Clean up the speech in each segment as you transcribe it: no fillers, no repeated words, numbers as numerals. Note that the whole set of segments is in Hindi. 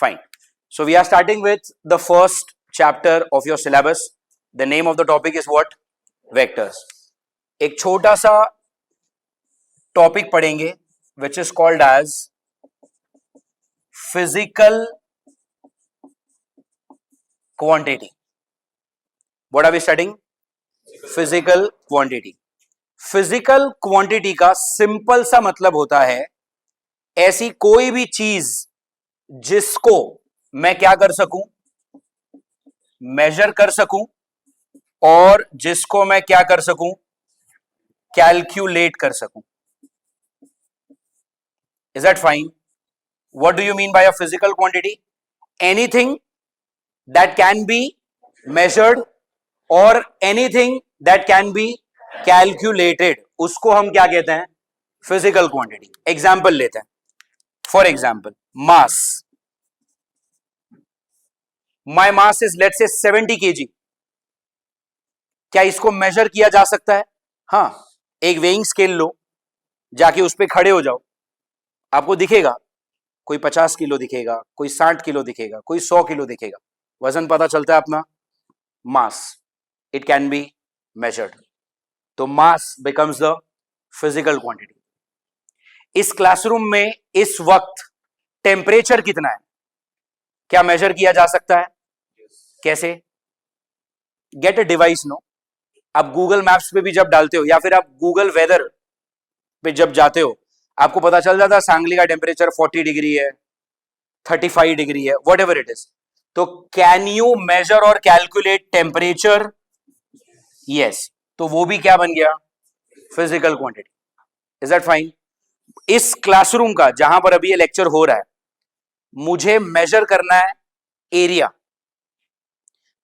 Fine. So we are starting with the first chapter of your syllabus. The name of the topic is what? Vectors. एक छोटा सा टॉपिक पढ़ेंगे which is called as physical quantity. What are we studying? Physical quantity. Physical quantity का सिंपल सा मतलब होता है ऐसी कोई भी चीज जिसको मैं क्या कर सकूं, मेजर कर सकूं और जिसको मैं क्या कर सकूं, कैलकुलेट कर सकूं. Is that fine? What do you mean by a physical quantity? Anything that can be measured or anything that can be calculated, उसको हम क्या कहते हैं? Physical quantity. Example लेते हैं. For example, mass. My mass is let's say 70 kg. क्या इसको मेजर किया जा सकता है? हाँ, एक वेइंग स्केल लो, जाके उस पर खड़े हो जाओ, आपको दिखेगा कोई 50 किलो दिखेगा, कोई 60 किलो दिखेगा, कोई 100 किलो दिखेगा. वजन पता चलता है अपना. मास, इट कैन बी मेजर्ड. तो मास बिकम्स द फिजिकल क्वांटिटी. इस क्लासरूम में इस वक्त टेम्परेचर कितना है, क्या मेजर किया जा सकता है? कैसे? Get a device. नो, आप गूगल मैप्स पे भी जब डालते हो या फिर आप गूगल वेदर पे जब जाते हो, आपको पता चल जाता है सांगली का टेम्परेचर 40 डिग्री है, 35 डिग्री है, वट एवर इट इज. तो कैन यू मेजर और कैलकुलेट टेम्परेचर? यस. तो वो भी क्या बन गया? Physical quantity. Is that fine? इस क्लासरूम का जहां पर अभी ये लेक्चर हो रहा है, मुझे मेजर करना है एरिया.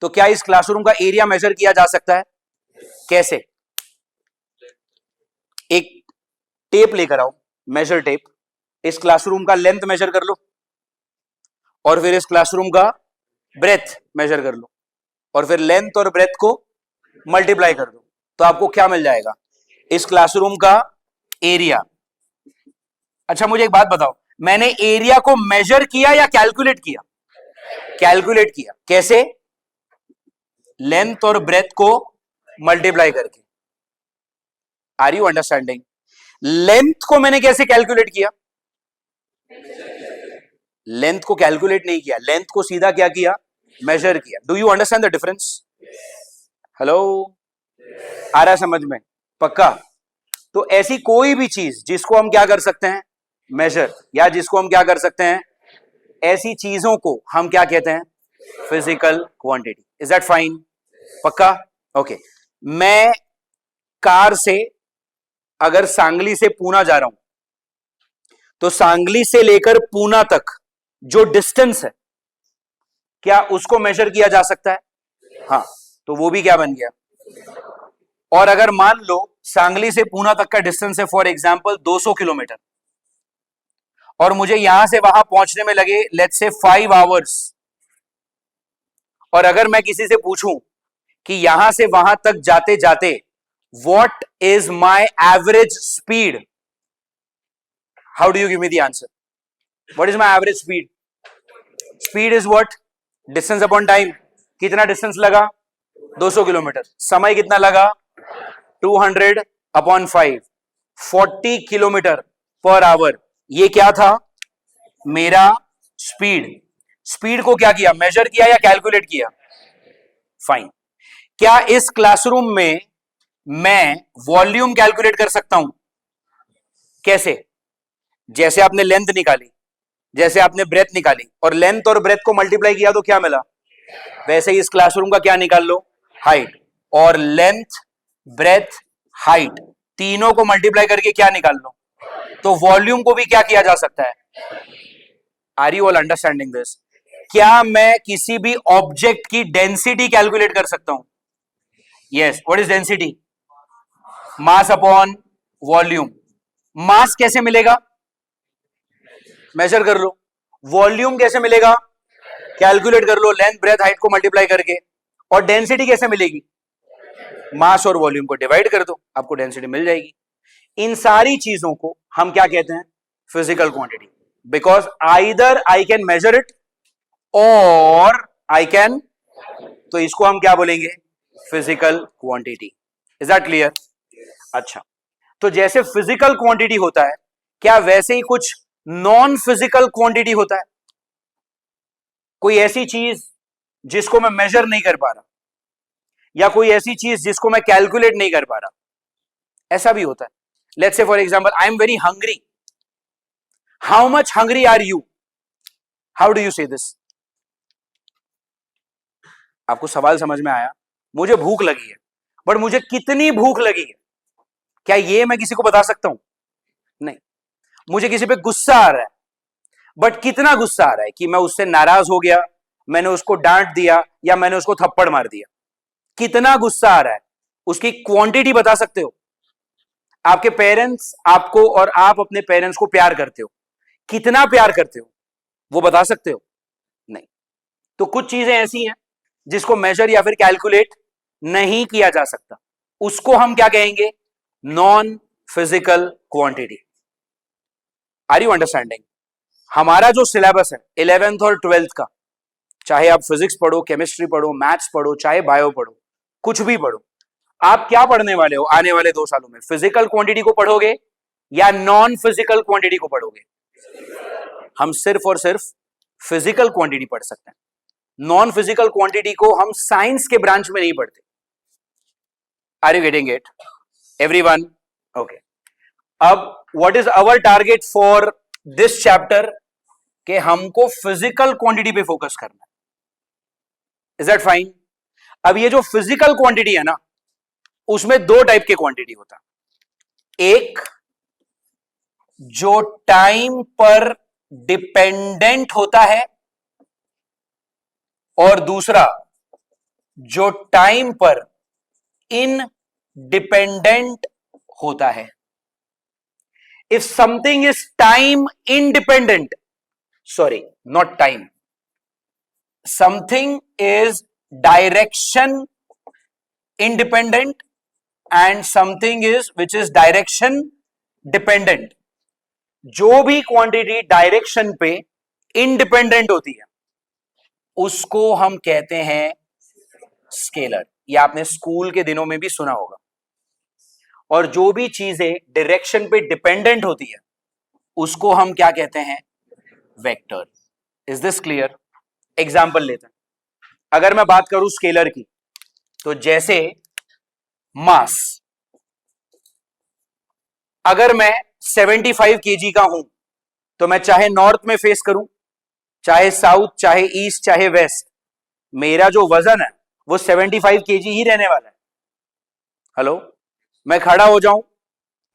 तो क्या इस क्लासरूम का एरिया मेजर किया जा सकता है? कैसे? एक टेप लेकर आओ, मेजर टेप. इस क्लासरूम का लेंथ मेजर कर लो और फिर इस क्लासरूम का ब्रेथ मेजर कर लो और फिर लेंथ और ब्रेथ को मल्टीप्लाई कर दो. तो आपको क्या मिल जाएगा? इस क्लासरूम का एरिया. अच्छा, मुझे एक बात बताओ, मैंने एरिया को मेजर किया या कैलकुलेट किया? कैलकुलेट किया. कैसे? लेंथ और ब्रेथ को मल्टीप्लाई करके. Are you understanding? लेंथ को मैंने कैसे कैलकुलेट किया? लेंथ को कैलकुलेट नहीं किया, लेंथ को सीधा क्या किया? मेजर किया. Do you understand the difference? Hello, आ रहा है समझ में? पक्का? तो ऐसी कोई भी चीज जिसको हम क्या कर सकते हैं? मेजर, या जिसको हम क्या कर सकते हैं? ऐसी चीजों को हम क्या कहते हैं? Physical quantity. Is that fine? पक्का? ओके. मैं कार से अगर सांगली से पूना जा रहा हूं, तो सांगली से लेकर पूना तक जो डिस्टेंस है, क्या उसको मेजर किया जा सकता है? हाँ. तो वो भी क्या बन गया? और अगर मान लो सांगली से पूना तक का डिस्टेंस है फॉर एग्जांपल 200 किलोमीटर और मुझे यहां से वहां पहुंचने में लगे लेट्स से 5 आवर्स, और अगर मैं किसी से पूछूं कि यहां से वहां तक जाते जाते what is my average speed, how do you give me the answer? What is my average speed? Speed is what? Distance upon time. कितना डिस्टेंस लगा? 200 किलोमीटर. समय कितना लगा? 200 अपॉन 5, 40 किलोमीटर पर आवर. ये क्या था? मेरा स्पीड. स्पीड को क्या किया? मेजर किया या कैलकुलेट किया? फाइन. क्या इस क्लासरूम में मैं वॉल्यूम कैलकुलेट कर सकता हूं? कैसे? जैसे आपने लेंथ निकाली, जैसे आपने ब्रेथ निकाली और लेंथ और ब्रेथ को मल्टीप्लाई किया तो क्या मिला? वैसे ही इस क्लासरूम का क्या निकाल लो? हाइट. और लेंथ, ब्रेथ, हाइट तीनों को मल्टीप्लाई करके क्या निकाल लो? तो वॉल्यूम को भी क्या किया जा सकता है? Are you all understanding this? क्या मैं किसी भी ऑब्जेक्ट की डेंसिटी कैलकुलेट कर सकता हूं? Yes. What is density? Mass upon volume. Mass कैसे मिलेगा? मेजर कर लो. वॉल्यूम कैसे मिलेगा? कैलकुलेट कर लो, लेंथ ब्रेथ हाइट को मल्टीप्लाई करके. और डेंसिटी कैसे मिलेगी? मास और वॉल्यूम को डिवाइड कर दो, आपको डेंसिटी मिल जाएगी. इन सारी चीजों को हम क्या कहते हैं? Physical quantity. Because either I can measure it और आई कैन, तो इसको हम क्या बोलेंगे? Physical quantity. Is that clear? अच्छा, तो जैसे फिजिकल क्वांटिटी होता है, क्या वैसे ही कुछ नॉन फिजिकल क्वांटिटी होता है? कोई ऐसी चीज जिसको मैं मेजर नहीं कर पा रहा, या कोई ऐसी चीज जिसको मैं कैलकुलेट नहीं कर पा रहा, ऐसा भी होता है। Let's say for example, I am very hungry. How much hungry are you? How do you say this? आपको सवाल समझ में आया? मुझे भूख लगी है, बट मुझे कितनी भूख लगी है, क्या ये मैं किसी को बता सकता हूं? नहीं। मुझे किसी पे गुस्सा आ रहा है, बट कितना गुस्सा आ रहा है कि मैं उससे नाराज हो गया, मैंने उसको डांट दिया, या मैंने उसको थप्पड़ मार दिया, कितना गुस्सा आ रहा है, उसकी क्वांटिटी बता सकते हो? आपके पेरेंट्स आपको, और आप अपने पेरेंट्स को प्यार करते हो, कितना प्यार करते हो, वो बता सकते हो? नहीं। तो कुछ चीजें ऐसी हैं जिसको मेजर या फिर कैलकुलेट नहीं किया जा सकता, उसको हम क्या कहेंगे? Non physical quantity. Are you understanding? हमारा जो सिलेबस है 11th और 12th का, चाहे आप फिजिक्स पढ़ो, केमिस्ट्री पढ़ो, मैथ्स पढ़ो, चाहे बायो पढ़ो, कुछ भी पढ़ो, आप क्या पढ़ने वाले हो आने वाले 2 सालों में? फिजिकल क्वांटिटी को पढ़ोगे या नॉन फिजिकल क्वांटिटी को पढ़ोगे? हम सिर्फ और सिर्फ फिजिकल क्वांटिटी पढ़ सकते हैं। नॉन फिजिकल क्वांटिटी को हम साइंस के ब्रांच में नहीं पढ़ते। Are you getting it everyone? Okay, अब what is our target for this chapter? कि हमको फिजिकल क्वांटिटी पे फोकस करना है। Is that fine? अब ये जो फिजिकल क्वांटिटी है ना, उसमें 2 टाइप के क्वांटिटी होता है। एक जो टाइम पर डिपेंडेंट होता है, और दूसरा जो टाइम पर इनडिपेंडेंट होता है। If something is time independent, sorry not time, something is direction independent and something is which is direction dependent. जो भी क्वांटिटी डायरेक्शन पे इंडिपेंडेंट होती है उसको हम कहते हैं स्केलर। ये आपने स्कूल के दिनों में भी सुना होगा। और जो भी चीजें डायरेक्शन पे डिपेंडेंट होती है उसको हम क्या कहते हैं? Vector. Is this clear? Example लेते हैं। अगर मैं बात करूं स्केलर की, तो जैसे मास, अगर मैं 75 केजी का हूं, तो मैं चाहे नॉर्थ में फेस करूं, चाहे साउथ, चाहे ईस्ट, चाहे वेस्ट, मेरा जो वजन है वो 75 केजी ही रहने वाला है। हेलो, मैं खड़ा हो जाऊं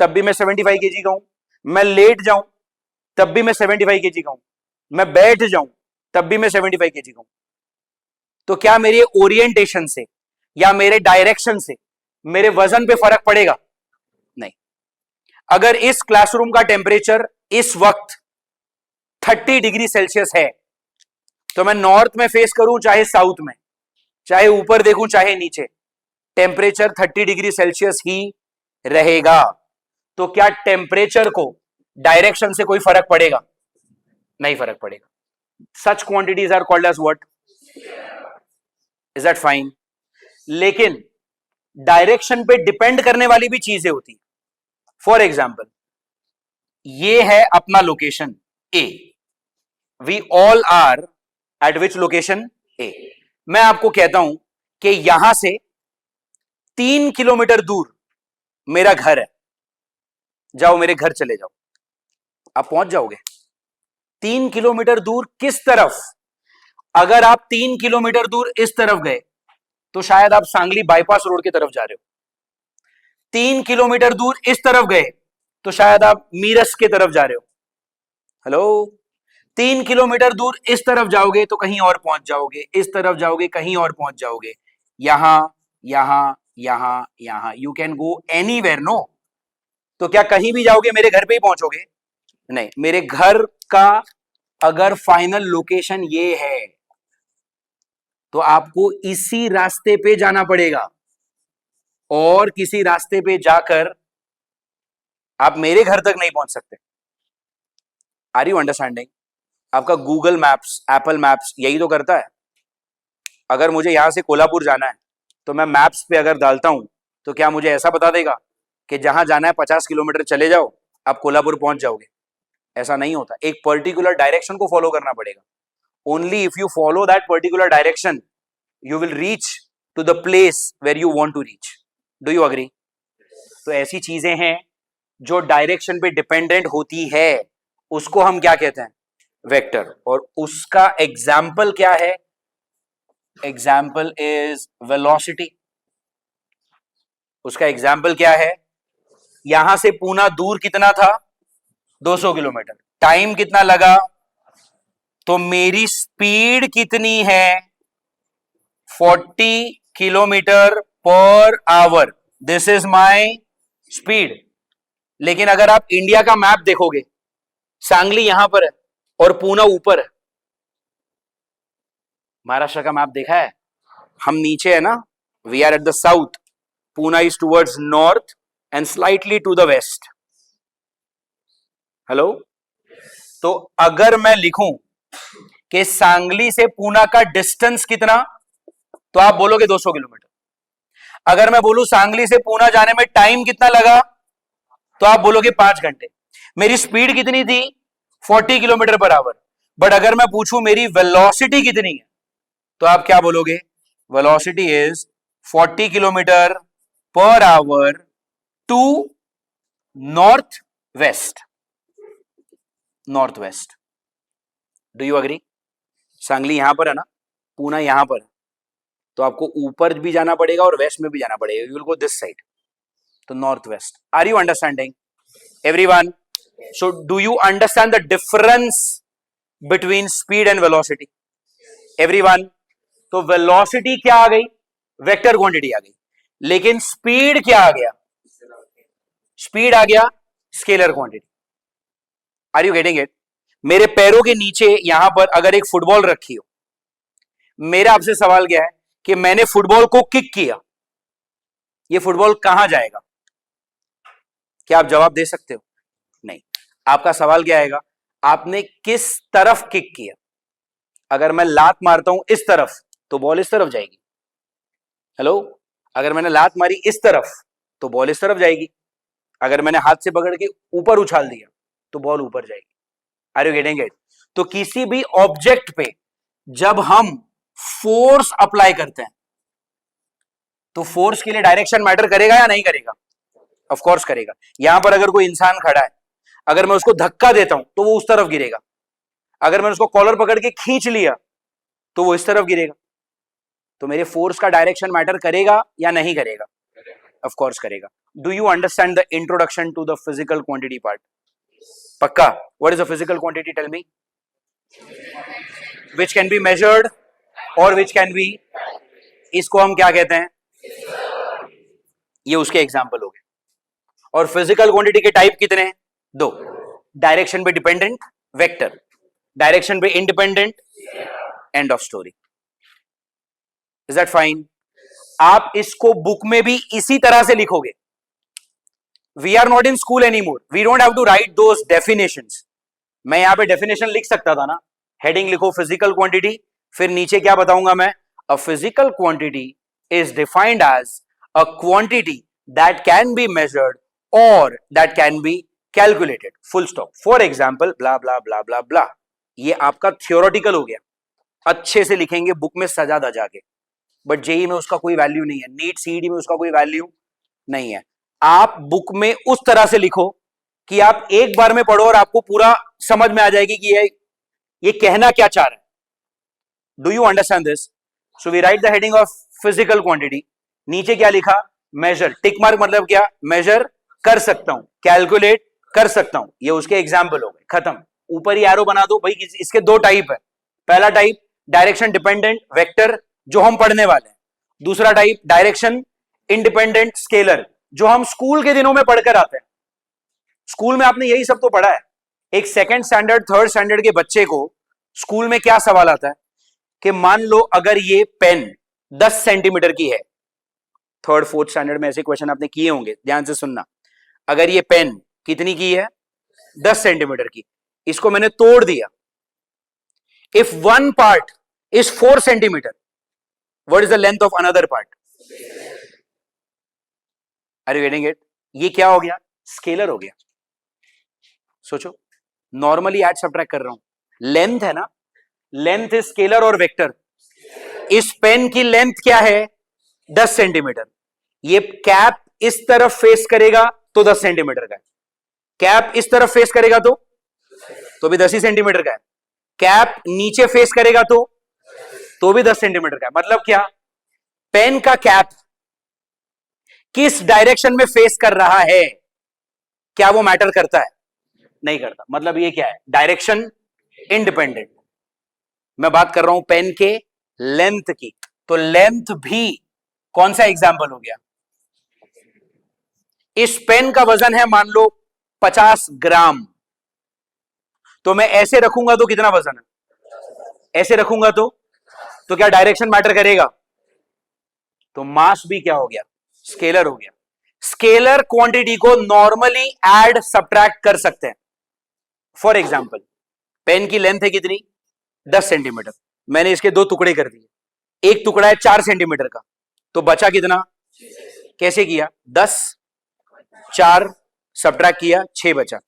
तब भी मैं 75 केजी का हूं, मैं लेट जाऊं तब भी मैं 75 केजी का हूं, मैं बैठ जाऊं तब भी मैं 75 केजी का हूं। तो क्या मेरे ओरिएंटेशन से या मेरे डायरेक्शन से मेरे वजन पे फर्क पड़ेगा? नहीं। अगर इस क्लासरूम का टेम्परेचर इस वक्त 30 डिग्री सेल्सियस है, तो मैं नॉर्थ में फेस करूं चाहे साउथ में, चाहे ऊपर देखूं चाहे नीचे, टेम्परेचर 30 डिग्री सेल्सियस ही रहेगा। तो क्या टेम्परेचर को डायरेक्शन से कोई फर्क पड़ेगा? नहीं फर्क पड़ेगा। Such quantities are called as what? Is that fine? लेकिन डायरेक्शन पे डिपेंड करने वाली भी चीजें होती है। फॉर एग्जाम्पल, ये है अपना location A, we all are at which location? A. मैं आपको कहता हूं कि यहां से 3 किलोमीटर दूर मेरा घर है, जाओ मेरे घर चले जाओ, आप पहुंच जाओगे। 3 किलोमीटर दूर किस तरफ? अगर आप 3 किलोमीटर दूर इस तरफ गए तो शायद आप सांगली बाईपास रोड की तरफ जा रहे हो। 3 किलोमीटर दूर इस तरफ गए तो शायद आप मीरस की तरफ जा रहे हो। हेलो, 3 किलोमीटर दूर इस तरफ जाओगे तो कहीं और पहुंच जाओगे, इस तरफ जाओगे कहीं और पहुंच जाओगे, यहां यहां यहां यहां, you can go anywhere. No? तो क्या कहीं भी जाओगे मेरे घर पे ही पहुंचोगे? नहीं। मेरे घर का अगर फाइनल लोकेशन ये है तो आपको इसी रास्ते पे जाना पड़ेगा, और किसी रास्ते पे जाकर आप मेरे घर तक नहीं पहुंच सकते। Are you understanding? आपका गूगल मैप्स, एप्पल मैप्स यही तो करता है। अगर मुझे यहां से कोल्हापुर जाना है तो मैं मैप्स पे अगर डालता हूं तो क्या मुझे ऐसा बता देगा कि जहां जाना है 50 किलोमीटर चले जाओ, आप कोल्हापुर पहुंच जाओगे? ऐसा नहीं होता। एक पर्टिकुलर डायरेक्शन को फॉलो करना पड़ेगा। Only if you follow that particular direction you will reach to the place where you want to reach. Do you agree? तो ऐसी चीजें हैं जो डायरेक्शन पे डिपेंडेंट होती है, उसको हम क्या कहते हैं? वेक्टर। और उसका एग्जाम्पल क्या है? Example is velocity. उसका एग्जाम्पल क्या है? यहां से पूना दूर कितना था? 200 किलोमीटर। टाइम कितना लगा? तो मेरी स्पीड कितनी है? 40 kilometre per our. This is my speed. लेकिन अगर आप इंडिया का मैप देखोगे, सांगली यहां पर है और पूना ऊपर है। महाराष्ट्र का मैप देखा है? हम नीचे है ना, we are at the south, Poona is towards north and slightly to the west. Hello? तो अगर मैं लिखूं कि सांगली से पूना का डिस्टेंस कितना, तो आप बोलोगे 200 किलोमीटर। अगर मैं बोलूं सांगली से पूना जाने में टाइम कितना लगा, तो आप बोलोगे 5 घंटे। मेरी स्पीड कितनी थी? 40 किलोमीटर पर आवर। बट अगर मैं पूछूं मेरी वेलोसिटी कितनी है, तो आप क्या बोलोगे? Velocity is 40 kilometre per hour to north west. North west. Do you agree? Sangli यहां पर है ना, पूना यहां पर है, तो आपको ऊपर भी जाना पड़ेगा और वेस्ट में भी जाना पड़ेगा। You will go this side, तो north west. Are you understanding everyone? So do you understand the difference between speed and velocity? Everyone? तो वेलोसिटी क्या आ गई? वेक्टर क्वांटिटी आ गई। लेकिन स्पीड क्या आ गया? स्पीड आ गया scalar quantity. Are you getting it? मेरे पैरों के नीचे यहां पर अगर एक फुटबॉल रखी हो, मेरा आपसे सवाल क्या है कि मैंने फुटबॉल को किक किया, ये फुटबॉल कहां जाएगा? क्या आप जवाब दे सकते हो? नहीं। आपका सवाल क्या आएगा? आपने किस तरफ किक किया? अगर मैं लात मारता हूं इस तरफ, तो बॉल इस तरफ जाएगी। हेलो? अगर मैंने लात मारी इस तरफ, तो बॉल इस तरफ जाएगी। अगर मैंने हाथ से पकड़ के ऊपर उछाल दिया, तो बॉल ऊपर जाएगी। Are you getting it? तो किसी भी ऑब्जेक्ट पे जब हम फोर्स अप्लाई करते हैं, तो फोर्स के लिए डायरेक्शन मैटर करेगा या नहीं करेगा? ऑफ कोर्स करेगा। यहां पर अगर कोई इंसान खड़ा है, अगर मैं उसको धक्का देता हूं तो वो उस तरफ गिरेगा। अगर मैंने उसको कॉलर पकड़ के खींच लिया तो वो इस तरफ गिरेगा। तो मेरे फोर्स का डायरेक्शन मैटर करेगा या नहीं करेगा? ऑफ कोर्स करेगा। Do you understand the introduction to the physical quantity part? पक्का? What is a physical quantity? Tell me. Which can be measured और विच कैन बी, इसको हम क्या कहते हैं? ये उसके एग्जाम्पल हो गए। और फिजिकल क्वांटिटी के टाइप कितने हैं? 2। डायरेक्शन पे डिपेंडेंट, वेक्टर। डायरेक्शन पे independent, end of story. Is that fine? आप इसको बुक में भी इसी तरह से लिखोगे। We are not in school any more, we don't have to write those definitions. मैं यहां पे डेफिनेशन लिख सकता था ना, हेडिंग लिखो फिजिकल क्वांटिटी, फिर नीचे क्या बताऊंगा मैं? A physical quantity is defined as a quantity that can be measured और that can be calculated, full stop. For example blah blah blah blah blah. ये आपका थियोरेटिकल हो गया, अच्छे से लिखेंगे बुक में सजा दजा के। बट जेई में उसका कोई वैल्यू नहीं है, नीट सीईटी में उसका कोई वैल्यू नहीं है। आप बुक में उस तरह से लिखो कि आप एक बार में पढ़ो और आपको पूरा समझ में आ जाएगी कि ये कहना क्या चाह रहा है। Do you understand this? So we write the heading of physical quantity. नीचे क्या लिखा? मेजर। टिक मार्क मतलब क्या? मेजर कर सकता हूं, कैलकुलेट कर सकता हूं। ये उसके एग्जाम्पल हो गए, खत्म। ऊपर ही एरो बना दो भाई। इसके 2 टाइप है। पहला टाइप डायरेक्शन डिपेंडेंट वेक्टर, जो हम पढ़ने वाले हैं। दूसरा टाइप डायरेक्शन इंडिपेंडेंट स्केलर, जो हम स्कूल के दिनों में पढ़कर आते हैं। स्कूल में आपने यही सब तो पढ़ा है। एक सेकंड स्टैंडर्ड, थर्ड स्टैंडर्ड के बच्चे को स्कूल में क्या सवाल आता है कि मान लो अगर ये पेन 10 सेंटीमीटर की है। थर्ड फोर्थ स्टैंडर्ड में ऐसे क्वेश्चन आपने किए होंगे, ध्यान से सुनना। अगर ये पेन कितनी की है? 10 सेंटीमीटर की। इसको मैंने तोड़ दिया, If one part is 4 centimeter, what is the length of another part? Are you getting it? ये क्या हो गया? स्केलर हो गया. सोचो, नॉर्मली ऐड सब्ट्रैक्ट कर रहा हूं. लेंथ है ना, लेंथ इज स्केलर और वेक्टर. इस पेन की लेंथ क्या है? 10 सेंटीमीटर. ये कैप इस तरफ फेस करेगा तो 10 सेंटीमीटर का है. कैप इस तरफ फेस करेगा तो भी 10 ही सेंटीमीटर का है. कैप नीचे फेस करेगा तो भी 10 सेंटीमीटर का है. मतलब क्या? पेन का कैप किस डायरेक्शन में फेस कर रहा है, क्या वो मैटर करता है? नहीं करता. मतलब ये क्या है? Direction independent. मैं बात कर रहा हूं पेन के लेंथ की, तो लेंथ भी कौन सा एग्जाम्पल हो गया? इस पेन का वजन है मान लो 50 ग्राम, तो मैं ऐसे रखूंगा तो कितना वजन है? ऐसे रखूंगा तो क्या डायरेक्शन मैटर करेगा? तो मास भी क्या हो गया? स्केलर हो गया. स्केलर क्वांटिटी को नॉर्मली ऐड सब्ट्रैक्ट कर सकते हैं. फॉर एग्जाम्पल, पेन की लेंथ है कितनी? 10 सेंटीमीटर. मैंने इसके 2 टुकड़े कर दिए. एक टुकड़ा है 4 सेंटीमीटर का, तो बचा कितना? कैसे किया? 10 4 सब्ट्रैक्ट किया, 6 बचा.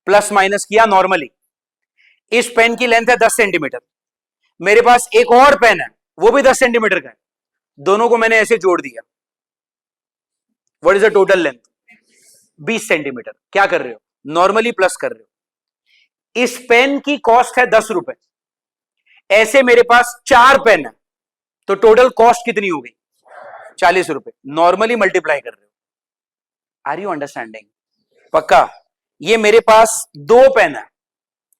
प्लस माइनस किया नॉर्मली. इस पेन की लेंथ है 10 सेंटीमीटर. मेरे पास एक और पेन है, वो भी 10 सेंटीमीटर का है. दोनों को मैंने ऐसे जोड़ दिया. What is the total length? 20 centimetre. क्या कर रहे हो? नॉर्मली प्लस कर रहे हो. इस पेन की कॉस्ट है 10 रुपए. ऐसे मेरे पास 4 पेन है, तो टोटल कॉस्ट कितनी हो गई? 40 रुपए. नॉर्मली मल्टीप्लाई कर रहे हो. Are you understanding? पक्का? ये मेरे पास 2 पेन है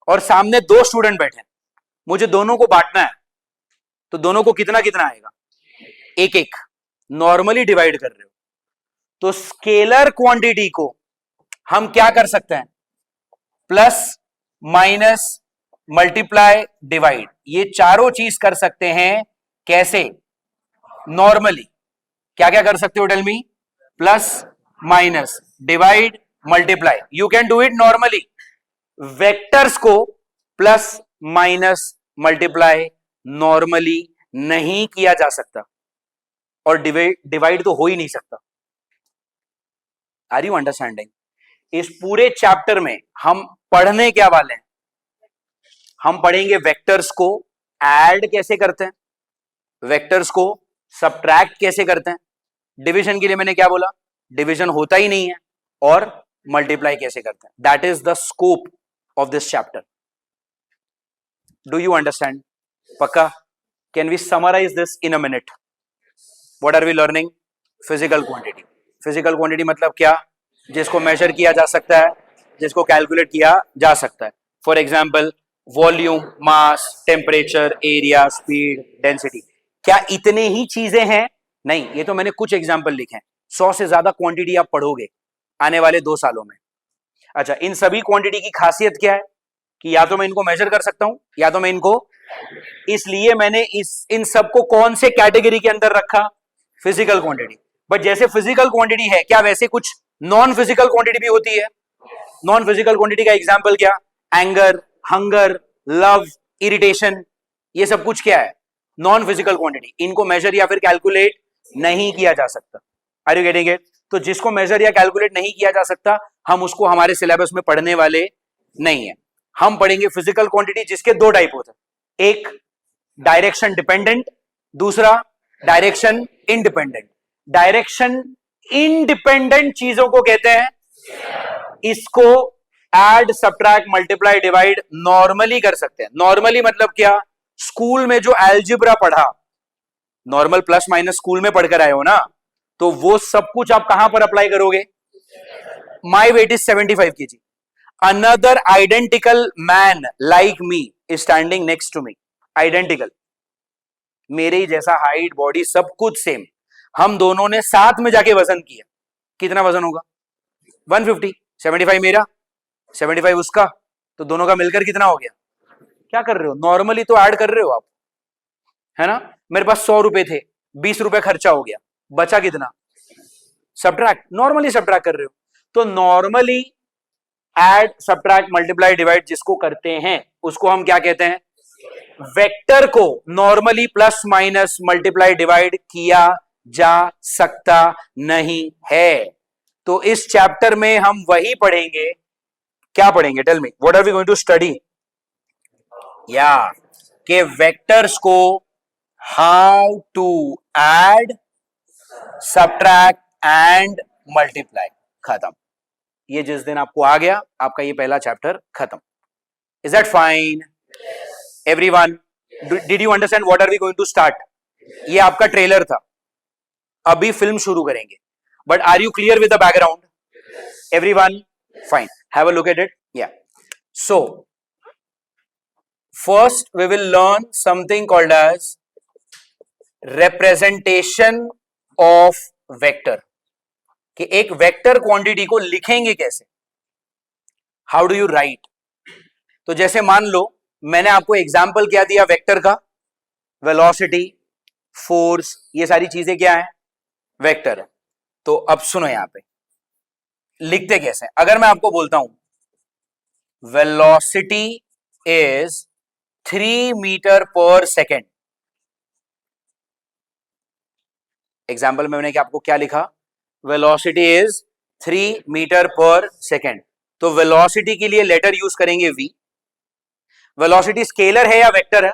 और सामने 2 स्टूडेंट बैठे हैं. मुझे दोनों को बांटना है, तो दोनों को कितना कितना आएगा? एक एक. नॉर्मली डिवाइड कर रहे हो. तो स्केलर क्वांटिटी को हम क्या कर सकते हैं? Plus minus multiply divide. ये चारों चीज कर सकते हैं. कैसे? नॉर्मली. क्या क्या कर सकते हो? Tell me. Plus minus divide multiply. You can do it normally. Vectors को प्लस माइनस मल्टीप्लाई नॉर्मली नहीं किया जा सकता, और डिवाइड तो हो ही नहीं सकता. Are you understanding? इस पूरे चैप्टर में हम पढ़ने क्या वाले हैं? हम पढ़ेंगे वेक्टर्स को ऐड कैसे करते हैं, वेक्टर्स को सब्ट्रैक्ट कैसे करते हैं. डिवीजन के लिए मैंने क्या बोला? डिवीजन होता ही नहीं है. और मल्टीप्लाई कैसे करते हैं. That is the scope of this chapter. Do you understand? पक्का? Can we summarise this in a minute? What are we learning? Physical quantity. Physical quantity मतलब क्या? जिसको मेजर किया जा सकता है, जिसको कैलकुलेट किया जा सकता है. For example, volume, mass, temperature, area, speed, density. क्या इतने ही चीजें हैं? नहीं, ये तो मैंने कुछ एग्जाम्पल लिखे हैं. 100 से ज्यादा क्वांटिटी आप पढ़ोगे आने वाले 2 सालों में. अच्छा, इन सभी क्वांटिटी की खासियत क्या है? कि या तो मैं इनको मेजर कर सकता हूं, या तो मैं इनको, इसलिए मैंने इन सबको कौन से कैटेगरी के अंदर रखा? Physical quantity. बट जैसे फिजिकल क्वांटिटी है, क्या वैसे कुछ नॉन फिजिकल क्वांटिटी भी होती है? नॉन फिजिकल क्वांटिटी का एग्जांपल क्या? Anger, hunger, love, irritation. ये सब कुछ क्या है? Non physical quantity. इनको मेजर या फिर कैलकुलेट नहीं किया जा सकता. Are you getting it? तो जिसको मेजर या कैलकुलेट नहीं किया जा सकता, हम उसको हमारे सिलेबस में पढ़ने वाले नहीं है. हम पढ़ेंगे फिजिकल क्वांटिटी, जिसके 2 टाइप होते हैं. एक डायरेक्शन डिपेंडेंट, दूसरा डायरेक्शन इंडिपेंडेंट. डायरेक्शन इंडिपेंडेंट चीजों को कहते हैं, इसको add subtract multiply divide normally कर सकते हैं. नॉर्मली मतलब क्या? स्कूल में जो अलजेब्रा पढ़ा, नॉर्मल प्लस माइनस स्कूल में पढ़कर आए हो ना, तो वो सब कुछ आप कहां पर अप्लाई करोगे? My weight is 75 kg. Another identical man like me is standing next to me. Identical, मेरे ही जैसा हाइट, बॉडी, सब कुछ सेम. हम दोनों ने साथ में जाके वजन किया. कितना वजन होगा? 150. 75 मेरा, 75 उसका, तो दोनों का मिलकर कितना हो गया? क्या कर रहे हो? नॉर्मली तो ऐड कर रहे हो आप, है ना. मेरे पास 100 रुपए थे, 20 रुपए खर्चा हो गया, बचा कितना? सब्ट्रैक्ट. नॉर्मली सब्ट्रैक्ट कर रहे हो. तो normally add subtract multiply divide जिसको करते हैं, उसको हम क्या कहते हैं? वेक्टर को normally plus minus multiply divide किया जा सकता नहीं है। तो इस चैप्टर में हम वही पढ़ेंगे। क्या पढ़ेंगे? Tell me, what are we going to study? या के वेक्टर्स को how to add, subtract and multiply. खत्म। ये जिस दिन आपको आ गया, आपका ये पहला चैप्टर खत्म। Is that fine everyone? Did you understand what are we going to start? ये आपका ट्रेलर था, अभी फिल्म शुरू करेंगे। But are you clear with the background everyone? Fine, have a look at it. या so first we will learn something called as representation of vector, कि एक वेक्टर क्वांटिटी को लिखेंगे कैसे, हाउ डू यू राइट। तो जैसे मान लो मैंने आपको एग्जांपल क्या दिया वेक्टर का, वेलोसिटी, फोर्स, ये सारी चीजें क्या है? वेक्टर है। तो अब सुनो, यहां पे लिखते कैसे। अगर मैं आपको बोलता हूं velocity is 3 metre per second, example में मैंने आपको क्या लिखा? Velocity is 3 metre per second. तो वेलोसिटी के लिए लेटर यूज करेंगे v। वेलोसिटी स्केलर है या वेक्टर है?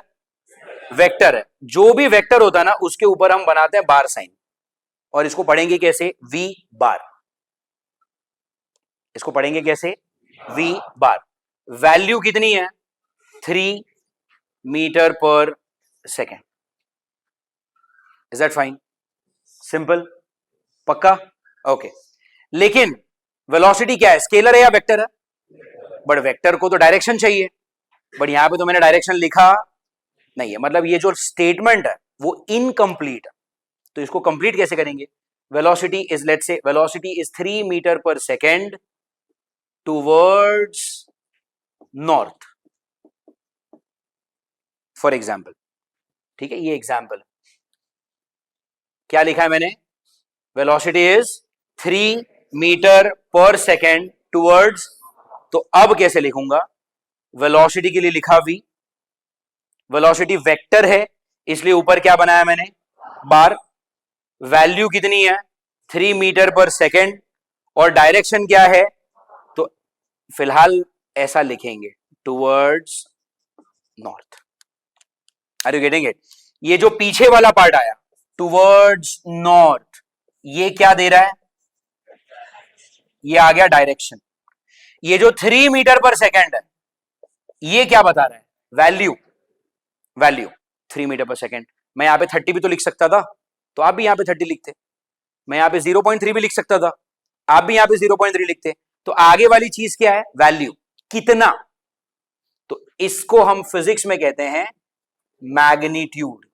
वेक्टर है। जो भी वेक्टर होता है ना, उसके ऊपर हम बनाते हैं बार साइन, और इसको पढ़ेंगे कैसे? v बार। इसको पढ़ेंगे कैसे? v बार। वैल्यू कितनी है? 3 metre per second. Is that fine? Simple, पक्का? ओके। लेकिन वेलोसिटी क्या है? स्केलर है या वेक्टर है? बट वेक्टर को तो डायरेक्शन चाहिए, बट यहां पे तो मैंने डायरेक्शन लिखा नहीं है। मतलब ये जो स्टेटमेंट है वो इनकम्प्लीट है। तो इसको कंप्लीट कैसे करेंगे? Velocity is, let's say velocity is 3 metre per second towards north, for example. ठीक है, ये एग्जाम्पल। क्या लिखा है मैंने? Velocity is 3 metre per second towards. तो अब कैसे लिखूंगा? वेलोसिटी के लिए लिखा v, वेलोसिटी वेक्टर है इसलिए ऊपर क्या बनाया मैंने? बार। वैल्यू कितनी है? 3 मीटर पर सेकेंड, और डायरेक्शन क्या है? तो फिलहाल ऐसा लिखेंगे, towards north. Are you getting it? ये जो पीछे वाला पार्ट आया टूवर्ड्स नॉर्थ, ये क्या दे रहा है? ये आ गया डायरेक्शन। ये जो 3 मीटर पर सेकेंड है, ये क्या बता रहा है? Value. Value 3 metre per second. मैं यहां पे 30 भी तो लिख सकता था, तो आप भी यहां पे 30 लिखते। मैं यहां पे 0.3 भी लिख सकता था, आप भी यहां पे 0.3 लिखते। तो आगे वाली चीज क्या है? वैल्यू, कितना। तो इसको हम फिजिक्स में कहते हैं magnitude.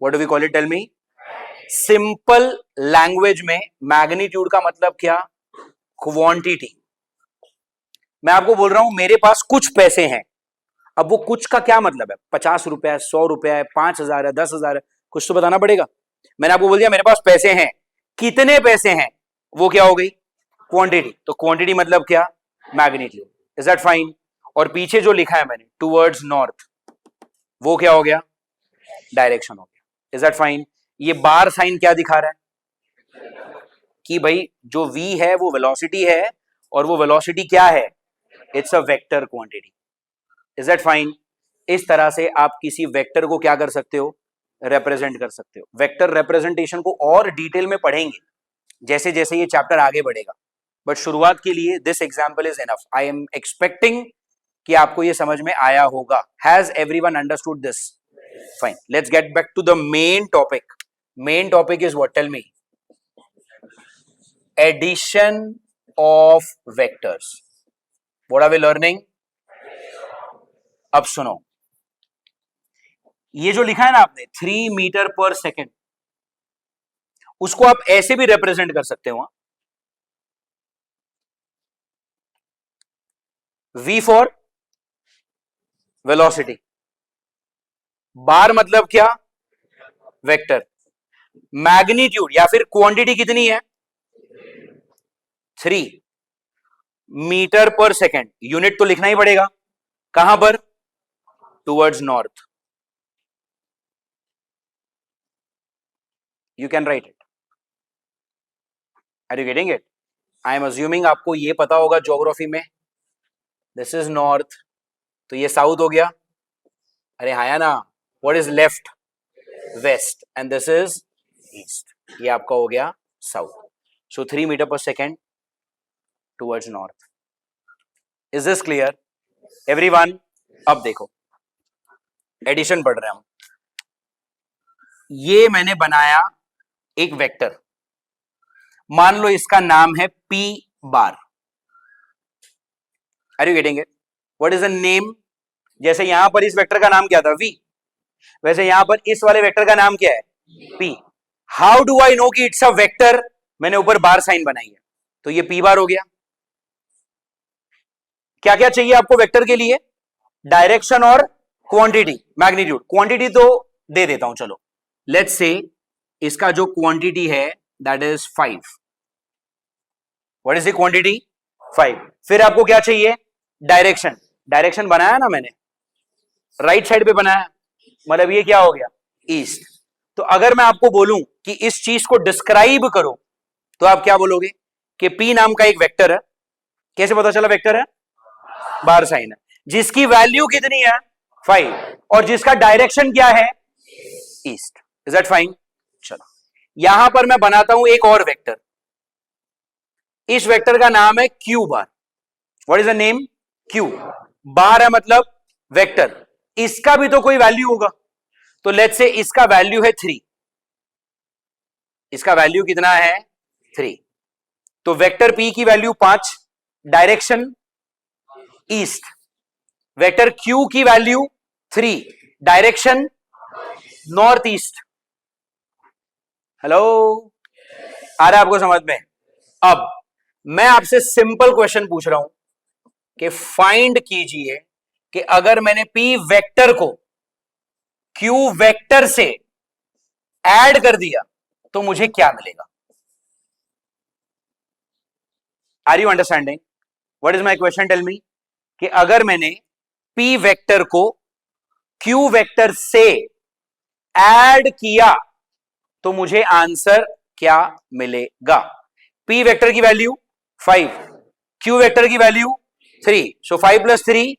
What do we call it? Tell me. Simple language में मैग्नीट्यूड का मतलब क्या? क्वांटिटी। मैं आपको बोल रहा हूं मेरे पास कुछ पैसे हैं। अब वो कुछ का क्या मतलब है? 50 रुपया, 100 रुपया है, 5,000 है, 10,000 है, कुछ तो बताना पड़ेगा। मैंने आपको बोल दिया मेरे पास पैसे हैं। कितने पैसे हैं? वो क्या हो गई? क्वांटिटी। तो क्वांटिटी मतलब क्या? मैग्नीट्यूड। Is that fine? और पीछे जो लिखा है मैंने टूवर्ड्स नॉर्थ, वो क्या हो गया? डायरेक्शन हो गया। Is that fine? ये बार साइन क्या दिखा रहा है? कि भाई जो v है वो वेलोसिटी है, और वो वेलोसिटी क्या है? It's a vector quantity. Is that fine? इस तरह से आप किसी वेक्टर को क्या कर सकते हो? रिप्रेजेंट कर सकते हो। वेक्टर रिप्रेजेंटेशन को और डिटेल में पढ़ेंगे जैसे जैसे ये चैप्टर आगे बढ़ेगा, बट शुरुआत के लिए this example is enough. I am expecting कि आपको ये समझ में आया होगा। Has everyone understood this? Fine, let's get back to the main topic. Main topic is what? Tell me. Addition of vectors. What are we learning? अब सुनो, ये जो लिखा है ना आपने 3 मीटर पर सेकेंड, उसको आप ऐसे भी रिप्रेजेंट कर सकते हो। v फॉर वेलोसिटी, बार मतलब क्या? वेक्टर। मैग्नीट्यूड या फिर क्वांटिटी कितनी है? 3 मीटर पर सेकेंड। यूनिट तो लिखना ही पड़ेगा। कहां पर? towards north. You can write it. Are you getting it? I am assuming आपको ये पता होगा ज्योग्राफी में. This is north, तो ये साउथ हो गया. अरे हाँ ना. What is left? West, and this is east. ये आपका हो गया south. So 3 meter per second towards north. Is this clear? Everyone, अब देखो, एडिशन पढ़ रहे हैं हम. ये मैंने बनाया एक वेक्टर. मान लो इसका नाम है P bar. Are you getting it? What is the name? जैसे यहां पर इस वेक्टर का नाम क्या था? V. वैसे यहां पर इस वाले वेक्टर का नाम क्या है? P. How do I know कि इट्स अ वेक्टर? मैंने ऊपर बार साइन बनाई है, तो ये P बार हो गया. क्या क्या चाहिए आपको वेक्टर के लिए? डायरेक्शन और क्वांटिटी, मैग्नीट्यूड. क्वांटिटी तो दे देता हूं, चलो. लेट्स से इसका जो क्वांटिटी है that is 5. What is the quantity? 5. फिर आपको क्या चाहिए? डायरेक्शन. डायरेक्शन बनाया ना मैंने, राइट साइड पे बनाया, मतलब ये क्या हो गया? ईस्ट. तो अगर मैं आपको बोलूं कि इस चीज को डिस्क्राइब करो, तो आप क्या बोलोगे? कि P नाम का एक वेक्टर है. कैसे पता चला वेक्टर है? बार साइन है. जिसकी वैल्यू कितनी है? 5, और जिसका डायरेक्शन क्या है? ईस्ट. Is that fine? चलो, यहां पर मैं बनाता हूं एक और वेक्टर. इस वेक्टर का नाम है Q bar. What is the name? Q बार है मतलब वेक्टर. इसका भी तो कोई वैल्यू होगा, तो लेट्स से इसका वैल्यू है 3. इसका वैल्यू कितना है? 3. तो वेक्टर P की value 5, direction east. Vector Q की value 3, direction north east. Hello, आ रहा है आपको समझ में? अब मैं आपसे सिंपल क्वेश्चन पूछ रहा हूं कि फाइंड कीजिए कि अगर मैंने P वेक्टर को Q वेक्टर से ऐड कर दिया तो मुझे क्या मिलेगा? Are you understanding? What is my question? Tell me. कि अगर मैंने P वेक्टर को Q वेक्टर से ऐड किया तो मुझे आंसर क्या मिलेगा? P वेक्टर की वैल्यू 5, Q वेक्टर की वैल्यू 3, सो 5 + 3.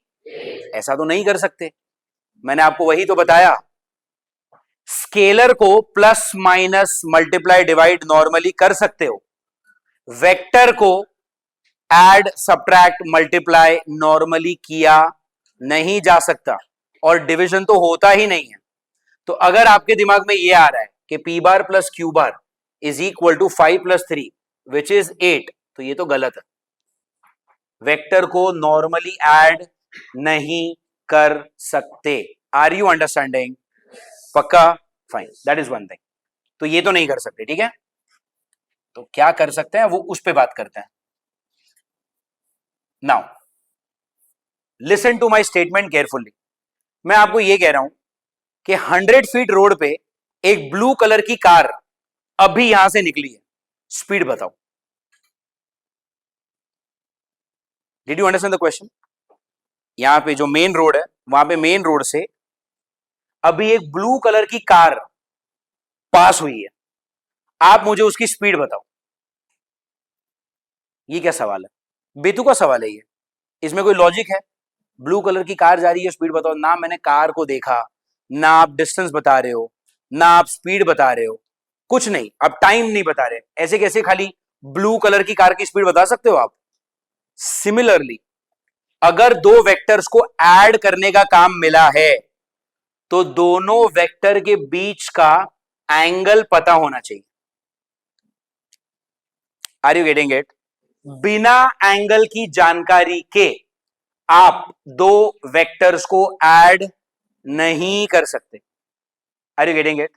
ऐसा तो नहीं कर सकते. मैंने आपको वही तो बताया, स्केलर को plus minus multiply divide normally कर सकते हो, वेक्टर को ऐड सब्ट्रैक्ट मल्टीप्लाई नॉर्मली किया नहीं जा सकता, और डिवीजन तो होता ही नहीं है. तो अगर आपके दिमाग में ये आ रहा है कि P bar plus Q bar is equal to 5 + 3 which is 8, तो ये तो गलत है. वेक्टर को नॉर्मली ऐड नहीं कर सकते. Are you understanding? पक्का? Fine, that is one thing. तो ये तो नहीं कर सकते, ठीक है. तो क्या कर सकते हैं वो उस पे बात करते हैं. Now listen to my statement carefully. मैं आपको ये कह रहा हूं कि 100 फीट रोड पे एक ब्लू कलर की कार अभी यहां से निकली है. स्पीड बताओ. Did you understand the question? यहां पे जो मेन रोड है, वहां पे मेन रोड से अभी एक ब्लू कलर की कार पास हुई है. आप मुझे उसकी स्पीड बताओ. ये क्या सवाल है? बेतुका सवाल है ये. इसमें कोई लॉजिक है? ब्लू कलर की कार जा रही है, स्पीड बताओ. ना मैंने कार को देखा, ना आप डिस्टेंस बता रहे हो, ना आप स्पीड बता रहे हो, कुछ नहीं. आप टाइम नहीं बता रहे. ऐसे कैसे खाली ब्लू कलर की कार की स्पीड बता सकते हो आप? सिमिलरली, अगर दो वेक्टर्स को ऐड करने का काम मिला है तो दोनों वेक्टर के बीच का एंगल पता होना चाहिए. Are you getting it? बिना एंगल की जानकारी के आप दो वेक्टर्स को ऐड नहीं कर सकते. Are you getting it?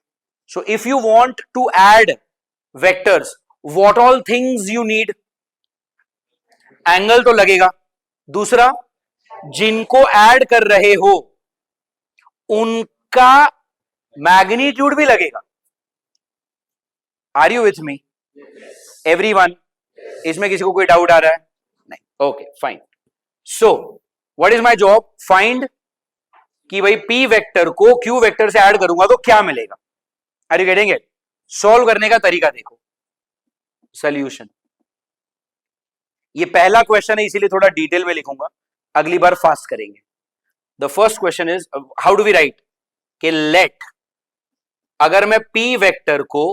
So if you want to add vectors, what all things you need? Angle तो लगेगा. दूसरा, जिनको ऐड कर रहे हो उनका मैग्नीट्यूड भी लगेगा. Are you with me everyone? इसमें किसी को कोई डाउट आ रहा है? नहीं. Okay, fine. So what is my job? Find कि भाई p वेक्टर को q वेक्टर से ऐड करूंगा तो क्या मिलेगा। Are you getting it? Solve करने का तरीका देखो। सॉल्यूशन, ये पहला क्वेश्चन है इसीलिए थोड़ा डिटेल में लिखूंगा, अगली बार फास्ट करेंगे। The first question is how do we write कि लेट, अगर मैं p वेक्टर को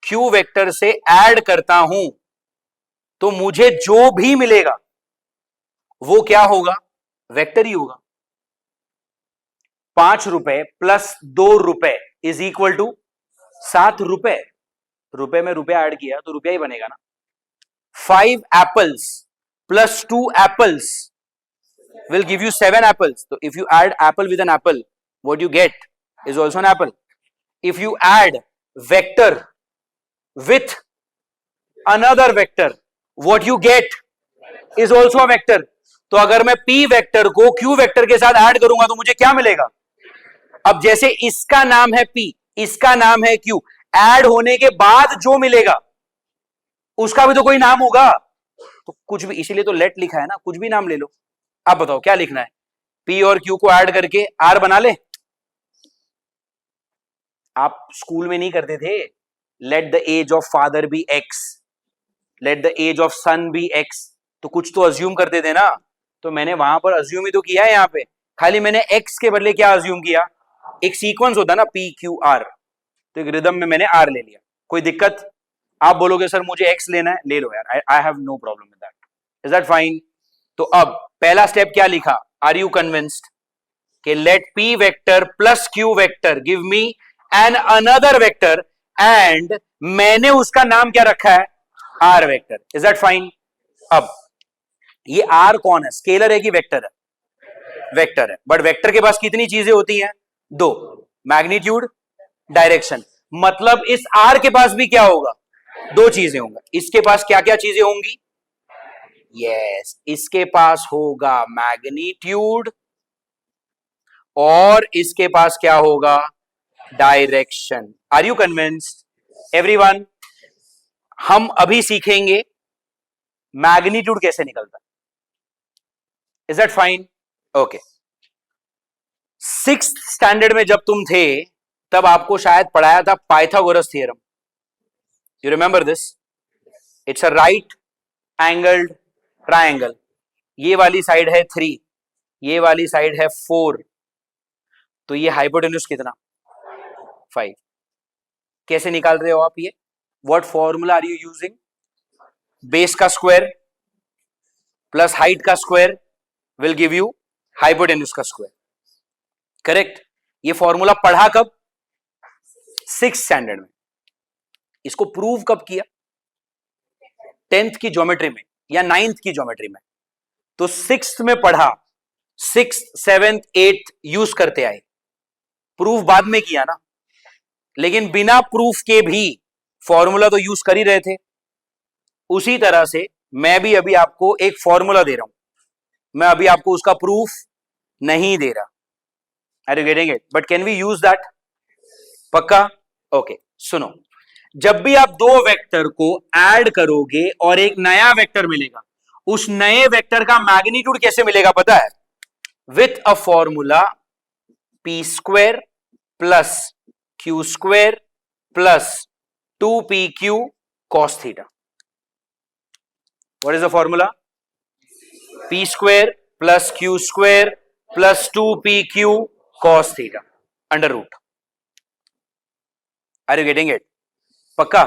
q वेक्टर से ऐड करता हूं तो मुझे जो भी मिलेगा वो क्या होगा, वेक्टर ही होगा। 5 रुपए प्लस 2 रुपए इज इक्वल टू 7 रुपए। रुपए में रुपया ऐड किया तो रुपया ही बनेगा ना। 5 apples plus 2 apples will give you 7 apples. तो if you add apple with an apple, what you get is also an apple. If you add vector with another vector, what you get is also a vector. तो अगर मैं p वेक्टर को q वेक्टर के साथ ऐड करूंगा तो मुझे क्या मिलेगा। अब जैसे इसका नाम है p, इसका नाम है q, ऐड होने के बाद जो मिलेगा उसका भी तो कोई नाम होगा। तो कुछ भी, इसीलिए तो लेट लिखा है ना, कुछ भी नाम ले लो। आप बताओ क्या लिखना है, p और q को ऐड करके r बना ले। आप स्कूल में नहीं करते थे, let the age of father be x, let the age of son be x, तो कुछ तो अज्यूम करते थे ना। तो मैंने वहां पर अज्यूम ही तो किया है, यहाँ पे खाली मैंने x के बदले क्या अज्यूम किया, एक सीक्वेंस होता ना p q r, तो एक रिदम में मैंने r ले लिया। कोई दिक्कत? आप बोलोगे सर मुझे x लेना है, ले लो यार, I have no problem with that. Is that fine? तो अब पहला स्टेप क्या लिखा, आर यू कन्विंस्ड कि let p vector plus q vector give me an another vector and मैंने उसका नाम क्या रखा है, r vector. Is that fine? अब ये r कौन है, स्केलर है कि वेक्टर है? वेक्टर है। बट वेक्टर के पास कितनी चीजें होती हैं, दो, मैग्नीट्यूड, डायरेक्शन। मतलब इस r के पास भी क्या होगा, दो चीजें होंगी। इसके पास क्या क्या चीजें होंगी, यस, इसके पास होगा मैग्नीट्यूड और इसके पास क्या होगा, direction. Are you convinced everyone? हम अभी सीखेंगे मैग्नीट्यूड कैसे निकलता है। Is that fine? Okay. 6th standard में जब तुम थे तब आपको शायद पढ़ाया था Pythagoras theorem. You remember this? It's a right angled triangle. ये वाली साइड है 3, ये वाली साइड है 4, तो ये हाइपोटेन्यूज कितना, 5। कैसे निकाल रहे हो आप ये, what formula are you using, base का स्क्वायर प्लस हाइट का square will give you hypotenuse का स्क्वायर। करेक्ट? ये फॉर्मूला पढ़ा कब, 6th स्टैंडर्ड में। इसको प्रूव कब किया, 10th की ज्योमेट्री में या 9th की ज्योमेट्री में। तो 6th में पढ़ा, 6th 7th 8th यूज करते आए, प्रूफ बाद में किया ना। लेकिन बिना प्रूफ के भी फॉर्मूला तो यूज कर ही रहे थे। उसी तरह से मैं भी अभी आपको एक फॉर्मूला दे रहा हूं, मैं अभी आपको उसका प्रूफ नहीं दे रहा। Are you getting it? But can we use that? पक्का? ओके, सुनो, जब भी आप दो वेक्टर को ऐड करोगे और एक नया वेक्टर मिलेगा, उस नए वेक्टर का मैग्नीट्यूड कैसे मिलेगा पता है, with a formula p square plus q square plus 2pq cos theta. What is the formula, p square plus q square plus 2pq cos theta under root. Are you getting it? पक्का?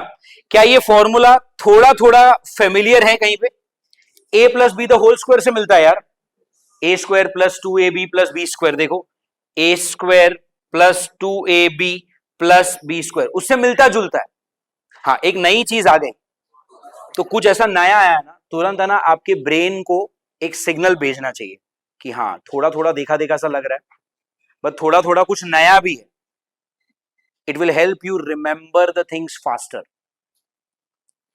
क्या ये फॉर्मूला थोड़ा थोड़ा फेमिलियर है कहीं पे? a plus b the whole square से मिलता है यार, a square plus 2ab plus B square. देखो, a square plus 2ab plus B square, उससे मिलता जुलता है। हाँ, एक नई चीज आ गई तो कुछ ऐसा नया आया ना, तुरंत है ना आपके ब्रेन को एक सिग्नल भेजना चाहिए कि हाँ थोड़ा थोड़ा देखा देखा सा लग रहा है, बट थोड़ा थोड़ा कुछ नया भी है। It will help you remember the things faster.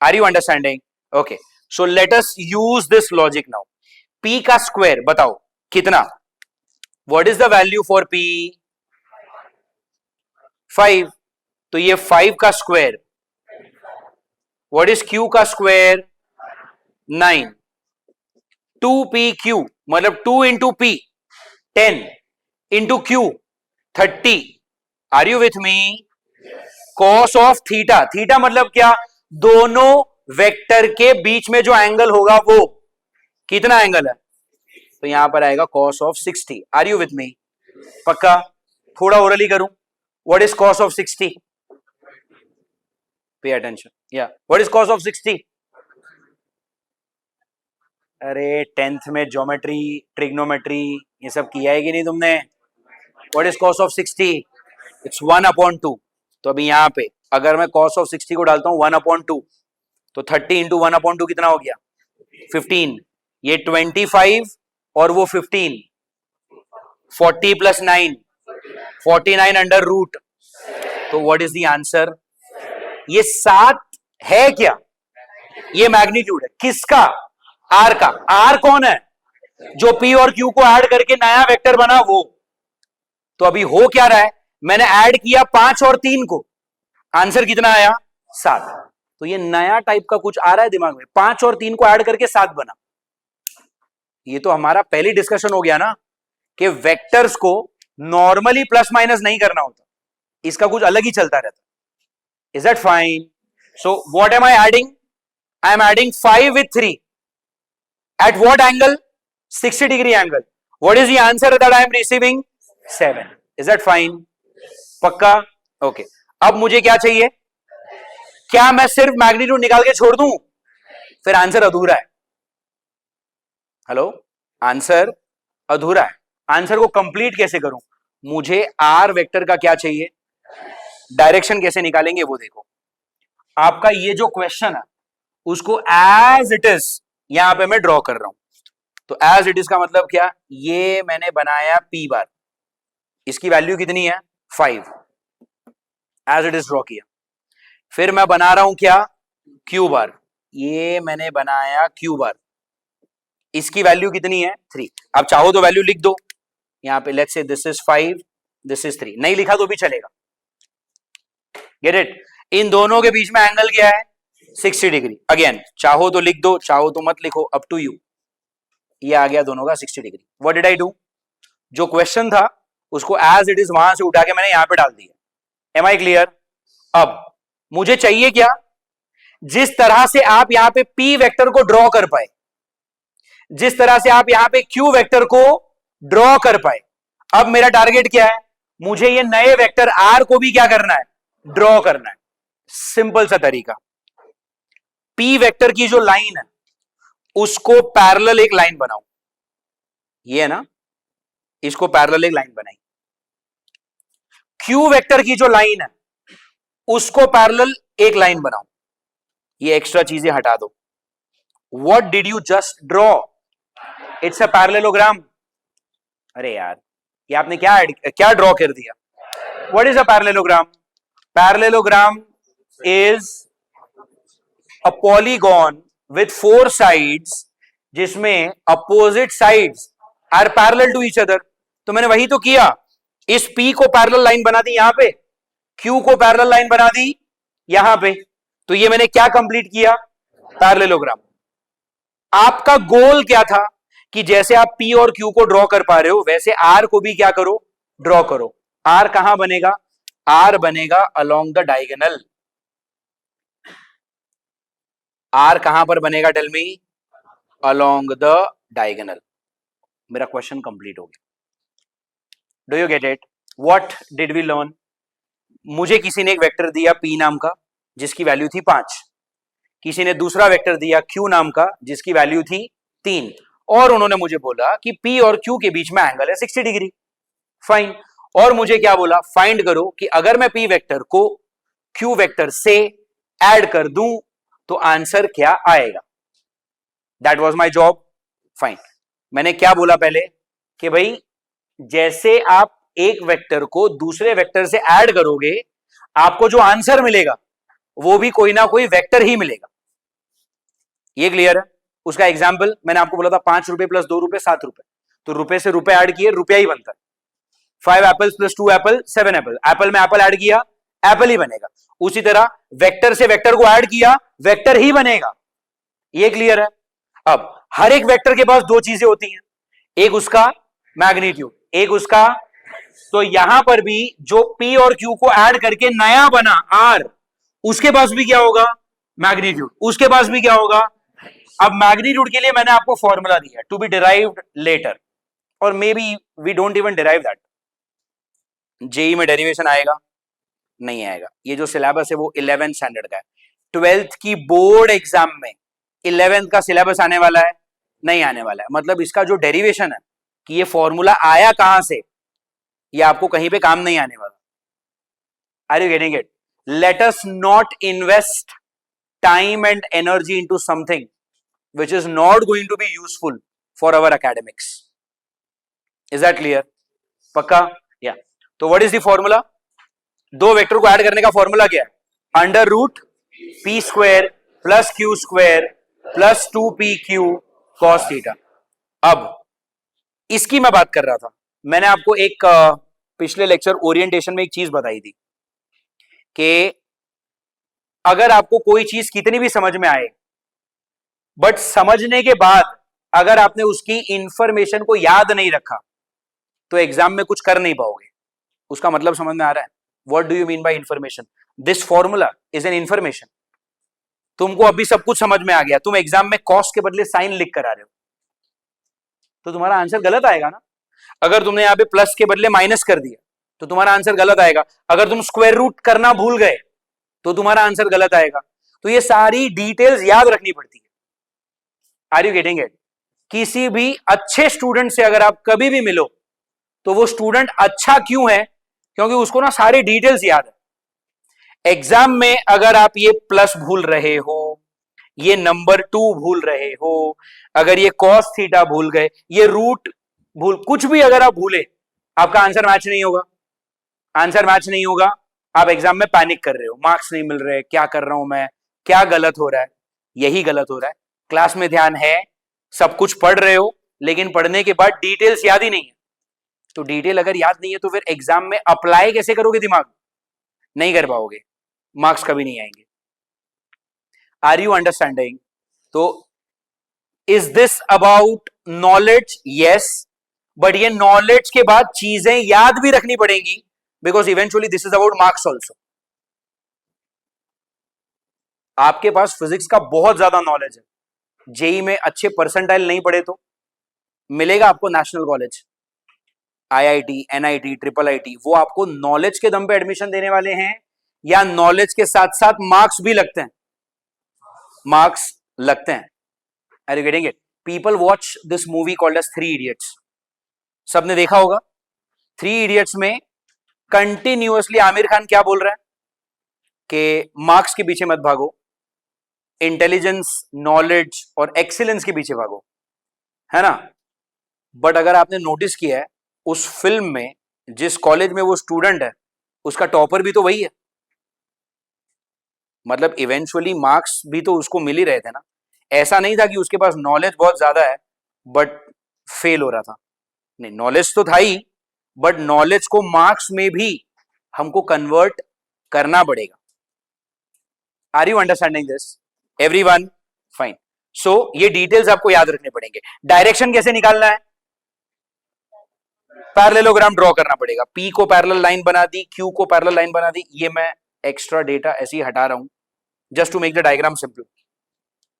Are you understanding? Okay, so let us use this logic now. p का स्क्वायर बताओ कितना, what is the value for p, 5। तो ये 5 का स्क्वायर, व्हाट इज q का स्क्वायर, 9। 2pq मतलब 2 into p 10 into q 30. Are you with me? Cos of theta, theta मतलब क्या? दोनों वेक्टर के बीच में जो एंगल होगा वो कितना एंगल है? तो यहां पर आएगा cos of 60. Are you with me? पक्का? थोड़ा ओरली करूं. What is cos of 60? Pay attention. या व्हाट इज cos ऑफ 60? अरे 10th में ज्योमेट्री, ट्रिग्नोमेट्री ये सब किया है कि नहीं तुमने? What is cos of 60? It's 1/2. तो अभी यहां पे अगर मैं cos ऑफ 60 को डालता हूं 1/2, तो 30 इंटू 1/2 कितना हो गया? 15. ये 25 और वो 15. 40 प्लस 9 49 अंडर रूट. तो व्हाट इज द आंसर? ये 7 है क्या? ये मैग्नीट्यूड है किसका? आर का. आर कौन है? जो पी और क्यू को ऐड करके नया वेक्टर बना वो. तो अभी हो क्या रहा है? मैंने ऐड किया 5 और 3 को, आंसर कितना आया? 7. तो ये नया टाइप का कुछ आ रहा है दिमाग में. 5 और 3 को ऐड करके 7 बना. ये तो हमारा पहली डिस्कशन हो गया ना कि वेक्टर्स को नॉर्मली प्लस माइनस नहीं करना होता, इसका कुछ अलग ही चलता रहता. Is that fine? So what am I adding? I am adding 5 with 3 at what angle? 60 degree angle. What is the answer that I am receiving? 7. Is that fine? पक्का? ओके. अब मुझे क्या चाहिए? क्या मैं सिर्फ मैग्नीट्यूड निकाल के छोड़ दूं? फिर आंसर अधूरा है. हेलो, आंसर अधूरा है. आंसर को कंप्लीट कैसे करूं? मुझे आर वेक्टर का क्या चाहिए? डायरेक्शन कैसे निकालेंगे वो देखो. आपका ये जो क्वेश्चन है उसको एज इट इज यहां पे मैं ड्रॉ कर रहा हूं. तो एज इट इज का मतलब क्या? ये मैंने बनाया पी बार, इसकी वैल्यू कितनी है? 5. एज इट इज ड्रॉ किया. फिर मैं बना रहा हूं क्या? Q bar. ये मैंने बनाया क्यू बार, इसकी वैल्यू कितनी है? 3. अब चाहो तो वैल्यू लिख दो यहां पे. Let's say this is 5, this is 3. नहीं लिखा तो भी चलेगा. Get it? इन दोनों के बीच में एंगल क्या है? 60 डिग्री. अगेन चाहो तो लिख दो, चाहो तो मत लिखो, अप टू यू. ये आ गया दोनों का 60 degree. What did I do? जो क्वेश्चन था उसको एज इट इज वहां से उठा के मैंने यहां पे डाल दिया. Am I clear? अब मुझे चाहिए क्या? जिस तरह से आप यहां पे पी वेक्टर को ड्रॉ कर पाए, जिस तरह से आप यहां पे क्यू वेक्टर को ड्रॉ कर पाए, अब मेरा टारगेट क्या है? मुझे ये नए वेक्टर आर को भी क्या करना है? ड्रॉ करना है. सिंपल सा तरीका. पी वेक्टर की जो लाइन है उसको पैरेलल एक लाइन बनाओ. ये है ना, इसको पैरेलल एक लाइन बनाई. क्यू वेक्टर की जो लाइन है उसको पैरेलल एक लाइन बनाओ. ये एक्स्ट्रा चीजें हटा दो. What did you just draw? It's a parallelogram. अरे यार, ये आपने क्या ड्रॉ कर दिया? What is a parallelogram? Parallelogram is a polygon with 4 sides जिसमें opposite sides are parallel to each other. तो मैंने वही तो किया. इस P को पैरेलल लाइन बना दी यहां पे, Q को पैरेलल लाइन बना दी यहां पे. तो ये मैंने क्या कंप्लीट किया? पैरेललोग्राम. आपका गोल क्या था? कि जैसे आप P और Q को ड्रॉ कर पा रहे हो वैसे R को भी क्या करो? ड्रॉ करो. R कहां बनेगा? R बनेगा अलोंग द डायगोनल. R कहां पर बनेगा? Tell me. Along the diagonal. मेरा क्वेश्चन कंप्लीट हो गया. Do you get it? What did we learn? मुझे किसी ने एक वेक्टर दिया P नाम का जिसकी वैल्यू थी 5. किसी ने दूसरा वेक्टर दिया Q नाम का जिसकी वैल्यू थी 3. और उन्होंने मुझे बोला कि P और Q के बीच में एंगल है 60 डिग्री. फाइन. और मुझे क्या बोला? फाइंड करो कि अगर मैं P वेक्टर को Q वेक्टर से ऐड कर दूं तो आंसर क्या आएगा. That was my job. Fine. मैंने क्या बोला पहले? कि भाई जैसे आप एक वेक्टर को दूसरे वेक्टर से ऐड करोगे आपको जो आंसर मिलेगा वो भी कोई ना कोई वेक्टर ही मिलेगा. ये क्लियर है? उसका एग्जाम्पल मैंने आपको बोला था 5 रुपए प्लस 2 रुपए 7 रुपए. तो रुपए से रुपए ऐड किए रुपया ही बनता है. 5 apples plus 2 Apple 7 Apple. Apple में एप्पल ऐड किया एप्पल ही बनेगा. उसी तरह वेक्टर से वेक्टर को ऐड किया वेक्टर ही बनेगा. ये क्लियर है? अब हर एक वेक्टर के पास दो चीजें होती हैं. एक उसका मैग्नीट्यूड, एक उसका तो यहां पर भी जो P और Q को ऐड करके नया बना R, उसके पास भी क्या होगा? मैग्नीट्यूड। उसके पास भी क्या होगा? अब मैग्नीट्यूड के लिए मैंने आपको फॉर्मूला दिया टू बी डिराइव्ड लेटर, और maybe we don't even derive that. JEE में डेरिवेशन आएगा? नहीं आएगा। ये जो सिलेबस है वो 11th स्टैंडर्ड का है। 12th की बोर्ड एग्जाम में 11th का सिलेबस आने वाला है? नहीं आने वाला है। मतलब इसका जो डेरिवेशन है कि ये फॉर्मूला आया कहां से, ये आपको कहीं पे काम नहीं आने वाला। Are you getting it? Let us not invest time and energy into something which is not going to be useful for our academics. Is that clear? पक्का? Yeah. तो what is the formula? दो वेक्टर को ऐड करने का फॉर्मूला क्या है? Under root p square plus q square plus 2pq cos theta. अब इसकी मैं बात कर रहा था। मैंने आपको एक पिछले लेक्चर ओरिएंटेशन में एक चीज बताई थी कि अगर आपको कोई चीज कितनी भी समझ में आए, बट समझने के बाद अगर आपने उसकी इंफॉर्मेशन को याद नहीं रखा तो एग्जाम में कुछ कर नहीं पाओगे। उसका मतलब समझ में आ रहा है? What do you mean by information? This formula is an information. तुमको अभी सब कुछ समझ में आ गया, तुम एग्जाम में कॉस के बदले साइन लिख कर आ रहे हो, तो तुम्हारा आंसर गलत आएगा ना। अगर तुमने यहां पे प्लस के बदले माइनस कर दिया तो तुम्हारा आंसर गलत आएगा। अगर तुम स्क्वायर रूट करना भूल गए तो तुम्हारा आंसर गलत आएगा। तो ये सारी डिटेल्स याद रखनी पड़ती है। Are you getting it? किसी भी अच्छे स्टूडेंट से अगर आप कभी भी मिलो तो वो स्टूडेंट अच्छा क्यों है? क्योंकि उसको ना सारी डिटेल्स याद है। एग्जाम में अगर आप ये प्लस भूल रहे हो, ये नंबर 2 भूल रहे हो, अगर ये कॉस थीटा भूल गए, ये रूट भूल, कुछ भी अगर आप भूले, आपका आंसर मैच नहीं होगा। आंसर मैच नहीं होगा, आप एग्जाम में पैनिक कर रहे हो, मार्क्स नहीं मिल रहे, क्या कर रहा हूं मैं, क्या गलत हो रहा है? यही गलत हो रहा है। क्लास में ध्यान है, सब कुछ पढ़ रहे हो, लेकिन पढ़ने के बाद डिटेल्स याद ही नहीं है। तो डिटेल अगर याद नहीं है तो फिर एग्जाम में अप्लाई कैसे करोगे? दिमाग नहीं कर पाओगे, मार्क्स कभी नहीं आएंगे। Are you understanding? तो is this about knowledge? Yes, but ये नॉलेज के बाद चीजें याद भी रखनी पड़ेंगी, because eventually this is about marks also. आपके पास फिजिक्स का बहुत ज्यादा नॉलेज है, जेई में अच्छे परसेंटाइल नहीं पड़े तो मिलेगा आपको national college, IIT, NIT, triple IT. वो आपको नॉलेज के दम पे एडमिशन देने वाले हैं या नॉलेज के साथ साथ मार्क्स भी लगते हैं? मार्क्स लगते हैं। Are you getting it? People watch this movie called as 3 idiots. सबने देखा होगा। 3 इडियट्स में कंटिन्यूअसली आमिर खान क्या बोल रहा है कि मार्क्स के पीछे मत भागो, इंटेलिजेंस, नॉलेज और एक्सीलेंस के पीछे भागो, है ना। बट अगर आपने नोटिस किया है, उस फिल्म में जिस कॉलेज में वो स्टूडेंट है उसका टॉपर भी तो वही है। मतलब इवेंचुअली मार्क्स भी तो उसको मिल ही रहे थे ना। ऐसा नहीं था कि उसके पास नॉलेज बहुत ज्यादा है बट फेल हो रहा था। नहीं, नॉलेज तो था ही, बट नॉलेज को मार्क्स में भी हमको कन्वर्ट करना पड़ेगा। Are you understanding this everyone? Fine. So ये डिटेल्स आपको याद रखने पड़ेंगे। डायरेक्शन कैसे निकालना है? पैरेललोग्राम ड्रॉ करना पड़ेगा। P को पैरेलल लाइन बना दी, Q को पैरेलल लाइन बना दी। ये मैं एक्स्ट्रा डेटा ऐसे ही हटा रहा हूं just to make the diagram simple.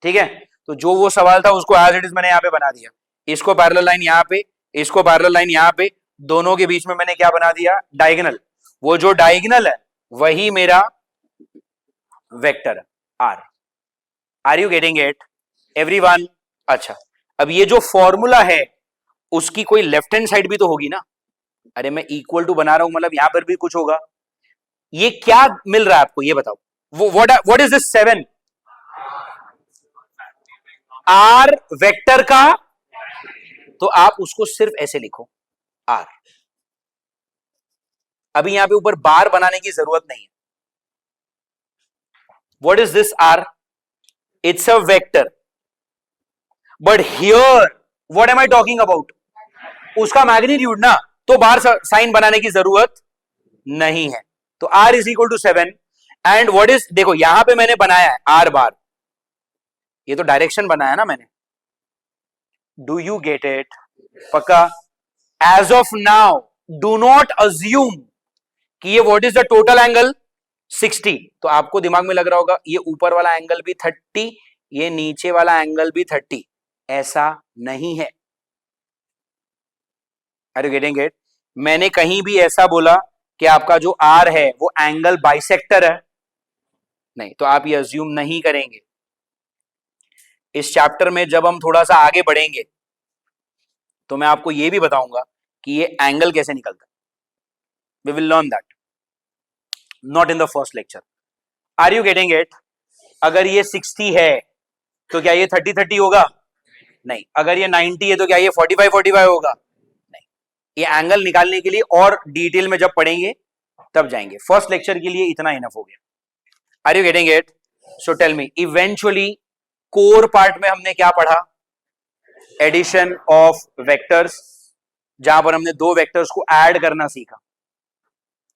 ठीक है, तो जो वो सवाल था उसको एज इट इज मैंने यहां पे बना दिया। इसको पैरेलल लाइन यहां पे, इसको पैरेलल लाइन यहां पे, दोनों के बीच में मैंने क्या बना दिया? डायगोनल। वो जो डायगोनल है वही मेरा vector R। Are you getting it everyone? अच्छा, अब ये जो फॉर्मूला है उसकी कोई लेफ्ट हैंड साइड भी तो होगी ना। अरे मैं इक्वल टू बना रहा हूं, मतलब यहां पर भी कुछ होगा। ये क्या मिल रहा है आपको, ये बताओ। What is this 7? R vector का, तो आप उसको सिर्फ ऐसे लिखो R। अभी यहां पे ऊपर बार बनाने की जरूरत नहीं है। What is this R? It's a vector, but here what am I talking about? उसका मैग्नीट्यूड ना, तो बार साइन बनाने की जरूरत नहीं है। तो R is equal to 7 and what is, देखो यहां पे मैंने बनाया है R बार, ये तो डायरेक्शन बनाया ना मैंने। Do you get it? पक्का? As of now do not assume कि ये what is the total angle 60। तो आपको दिमाग में लग रहा होगा ये ऊपर वाला एंगल भी 30, ये नीचे वाला एंगल भी 30। ऐसा नहीं है। Are you getting it? मैंने कहीं भी ऐसा बोला कि आपका जो आर है वो एंगल बाइसेक्टर है? नहीं। तो आप ये अज्यूम नहीं करेंगे। इस चैप्टर में जब हम थोड़ा सा आगे बढ़ेंगे तो मैं आपको ये भी बताऊंगा कि ये एंगल कैसे निकलता है। We will learn that, not in the first lecture. Are you getting it? अगर ये 60 है तो क्या ये 30-30 होगा? नहीं। अगर ये 90 है तो क्या ये 45-45 होगा? नहीं। ये एंगल निकालने के लिए और डिटेल में जब पढ़ेंगे तब जाएंगे। फर्स्ट लेक्चर के लिए इतना इनफ हो गया। Are you getting it? So tell me, eventually core part में हमने क्या पढ़ा? एडिशन ऑफ वेक्टर्स, जहां पर हमने दो वेक्टर्स को ऐड करना सीखा।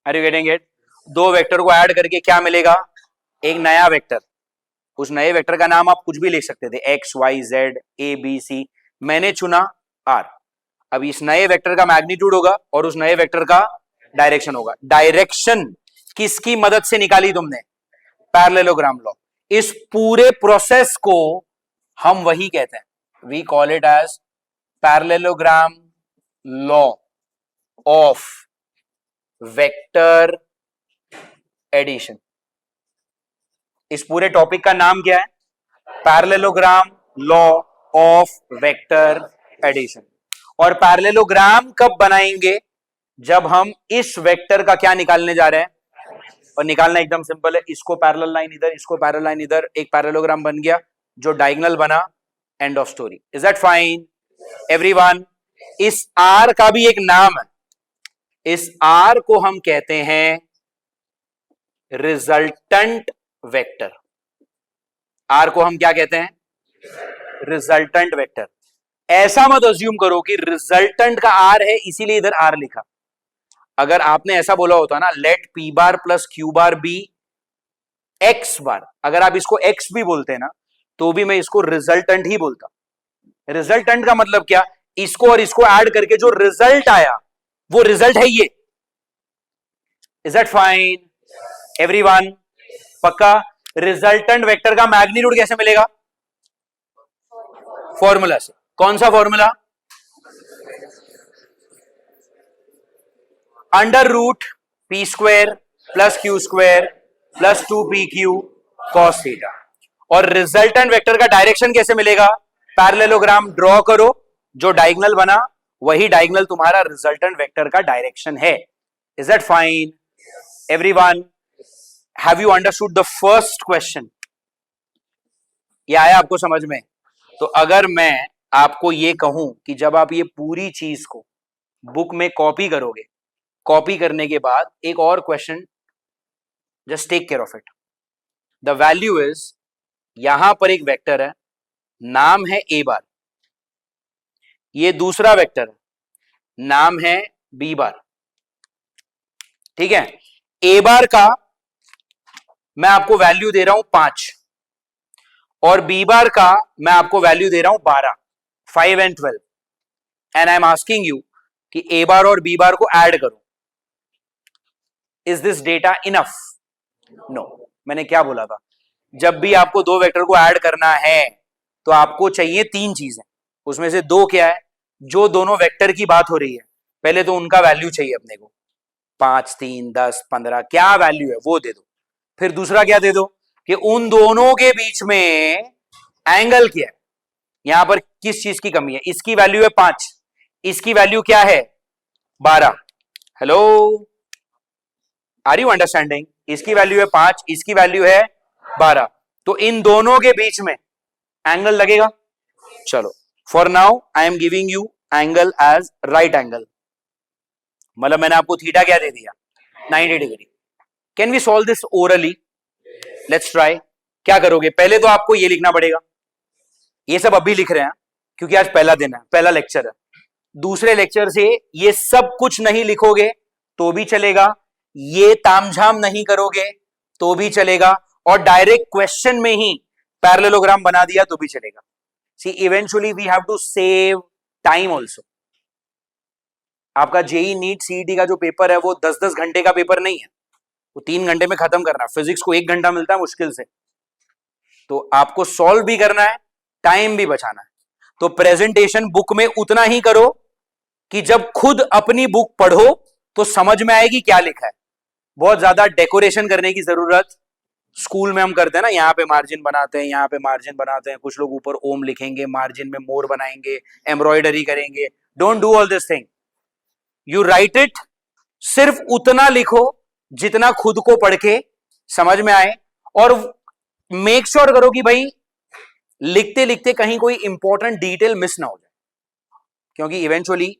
Are you getting it? दो वेक्टर को ऐड करके क्या मिलेगा? एक नया वेक्टर। उस नए वेक्टर का नाम आप कुछ भी लिख सकते थे, X Y Z A B C. मैंने चुना आर। अब इस नए वेक्टर का मैग्नीट्यूड होगा और उस नए वेक्टर का डायरेक्शन होगा। डायरेक्शन किसकी मदद से निकाली तुमने? Parallelogram law. इस पूरे प्रोसेस को हम वही कहते हैं, we call it as parallelogram law of vector addition. इस पूरे टॉपिक का नाम क्या है? Parallelogram law of vector addition. और पैरेललोग्राम कब बनाएंगे? जब हम इस वेक्टर का क्या निकालने जा रहे हैं। और निकालना एकदम सिंपल है, इसको पैरेलल लाइन इधर, इसको पैरेलल लाइन इधर, एक पैरेललोग्राम बन गया जो डायगोनल बना। And of story. Is that fine everyone? इस आर का भी एक नाम है। इस आर को हम कहते हैं रिजल्टेंट वेक्टर। आर को हम क्या कहते हैं? Resultant vector. ऐसा मत अज्यूम करो कि रिजल्टेंट का आर है इसीलिए इधर आर लिखा। अगर आपने ऐसा बोला होता ना, let P bar plus Q bar be X bar, अगर आप इसको एक्स भी बोलते ना तो भी मैं इसको रिजल्टेंट ही बोलता। रिजल्टेंट का मतलब क्या? इसको और इसको ऐड करके जो रिजल्ट आया वो रिजल्ट है ये। Is that fine everyone? पक्का? रिजल्टेंट वेक्टर का मैग्नीट्यूड कैसे मिलेगा? फॉर्मूला से। कौन सा formula? Under root p square plus q square plus 2pq cos theta. और रिजल्टेंट वेक्टर का डायरेक्शन कैसे मिलेगा? पैरेललोग्राम ड्रॉ करो, जो डायगोनल बना वही डायगोनल तुम्हारा रिजल्टेंट वेक्टर का डायरेक्शन है। Is that fine everyone? Have you understood the first question? ये आया आपको समझ में? तो अगर मैं आपको ये कहूं कि जब आप ये पूरी चीज को बुक में कॉपी करोगे, कॉपी करने के बाद एक और question, just take care of it. The value is, यहां पर एक वेक्टर है, नाम है ए बार। ये दूसरा वेक्टर है, नाम है बी बार। ठीक है? ए बार का मैं आपको वैल्यू दे रहा हूं 5 और बी बार का मैं आपको वैल्यू दे रहा हूं 12, 5 and 12। And I am asking you कि ए बार और बी बार को ऐड करो। Is this data enough? No. मैंने क्या बोला था? जब भी आपको दो वेक्टर को ऐड करना है तो आपको चाहिए 3 चीजें। उसमें से 2 क्या है? जो दोनों वेक्टर की बात हो रही है, पहले तो उनका वैल्यू चाहिए अपने को, 5, 3, 10, 15 क्या वैल्यू है वो दे दो। फिर दूसरा क्या दे दो कि उन दोनों के बीच में एंगल क्या है, यहां पर किस चीज की कमी है। इसकी वैल्यू है 5, इसकी वैल्यू क्या है? 12। Hello, are you understanding? इसकी वैल्यू है 5, इसकी वैल्यू है 12। तो इन दोनों के बीच में एंगल लगेगा। चलो, for now I am giving you angle as right angle. मतलब मैंने आपको थीटा क्या दे दिया? 90 degree. Can we solve this orally? Let's try. क्या करोगे? पहले तो आपको ये लिखना पड़ेगा। ये सब अभी लिख रहे हैं क्योंकि आज पहला दिन है, पहला लेक्चर है। दूसरे लेक्चर से ये सब कुछ नहीं लिखोगे तो भी चलेगा, ये तामझाम नहीं करोगे तो भी चलेगा, और डायरेक्ट क्वेश्चन में ही पैरेललोग्राम बना दिया तो भी चलेगा। See, eventually we have to save time also. आपका जेई नीट सीईटी का जो पेपर है वो 10-10 घंटे का पेपर नहीं है, वो 3 घंटे में खत्म करना है। फिजिक्स को 1 घंटा मिलता है मुश्किल से, तो आपको सॉल्व भी करना है, टाइम भी बचाना है। तो प्रेजेंटेशन बुक में उतना ही करो कि जब खुद अपनी बुक पढ़ो तो समझ में आएगी क्या लिखा है। बहुत ज्यादा डेकोरेशन करने की जरूरत स्कूल में हम करते हैं ना, यहाँ पे मार्जिन बनाते हैं, यहाँ पे मार्जिन बनाते हैं, कुछ लोग ऊपर ओम लिखेंगे, मार्जिन में मोर बनाएंगे, एम्ब्रॉयडरी करेंगे। Don't do all this thing, you right it, सिर्फ उतना लिखो जितना खुद को पढ़ के समझ में आए, और मेक श्योर करो कि भाई लिखते लिखते कहीं कोई इंपॉर्टेंट डिटेल मिस ना हो जाए, क्योंकि इवेंचुअली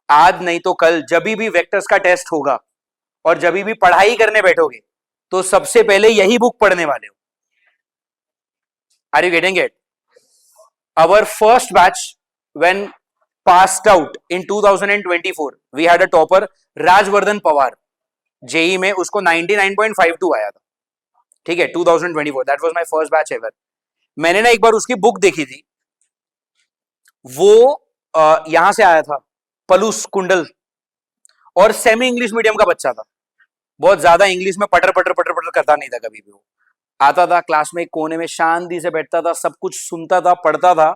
आज नहीं तो कल जब भी वेक्टर्स का टेस्ट होगा और जब भी पढ़ाई करने बैठोगे तो सबसे पहले यही बुक पढ़ने वाले हो। Are you getting it? Our first batch when passed out in 2024 we had a topper Rajvardhan Pawar, JEE में उसको 99.52 आया था, ठीक है, 2024, that was my first batch ever। मैंने ना एक बार उसकी बुक देखी थी, वो यहां से आया था पलूस कुंडल, और सेमी इंग्लिश मीडियम का बच्चा था, बहुत ज्यादा इंग्लिश में पटर पटर पटर पटर करता नहीं था कभी भी। वो आता था क्लास में, कोने में शांति से बैठता था, सब कुछ सुनता था, पढ़ता था।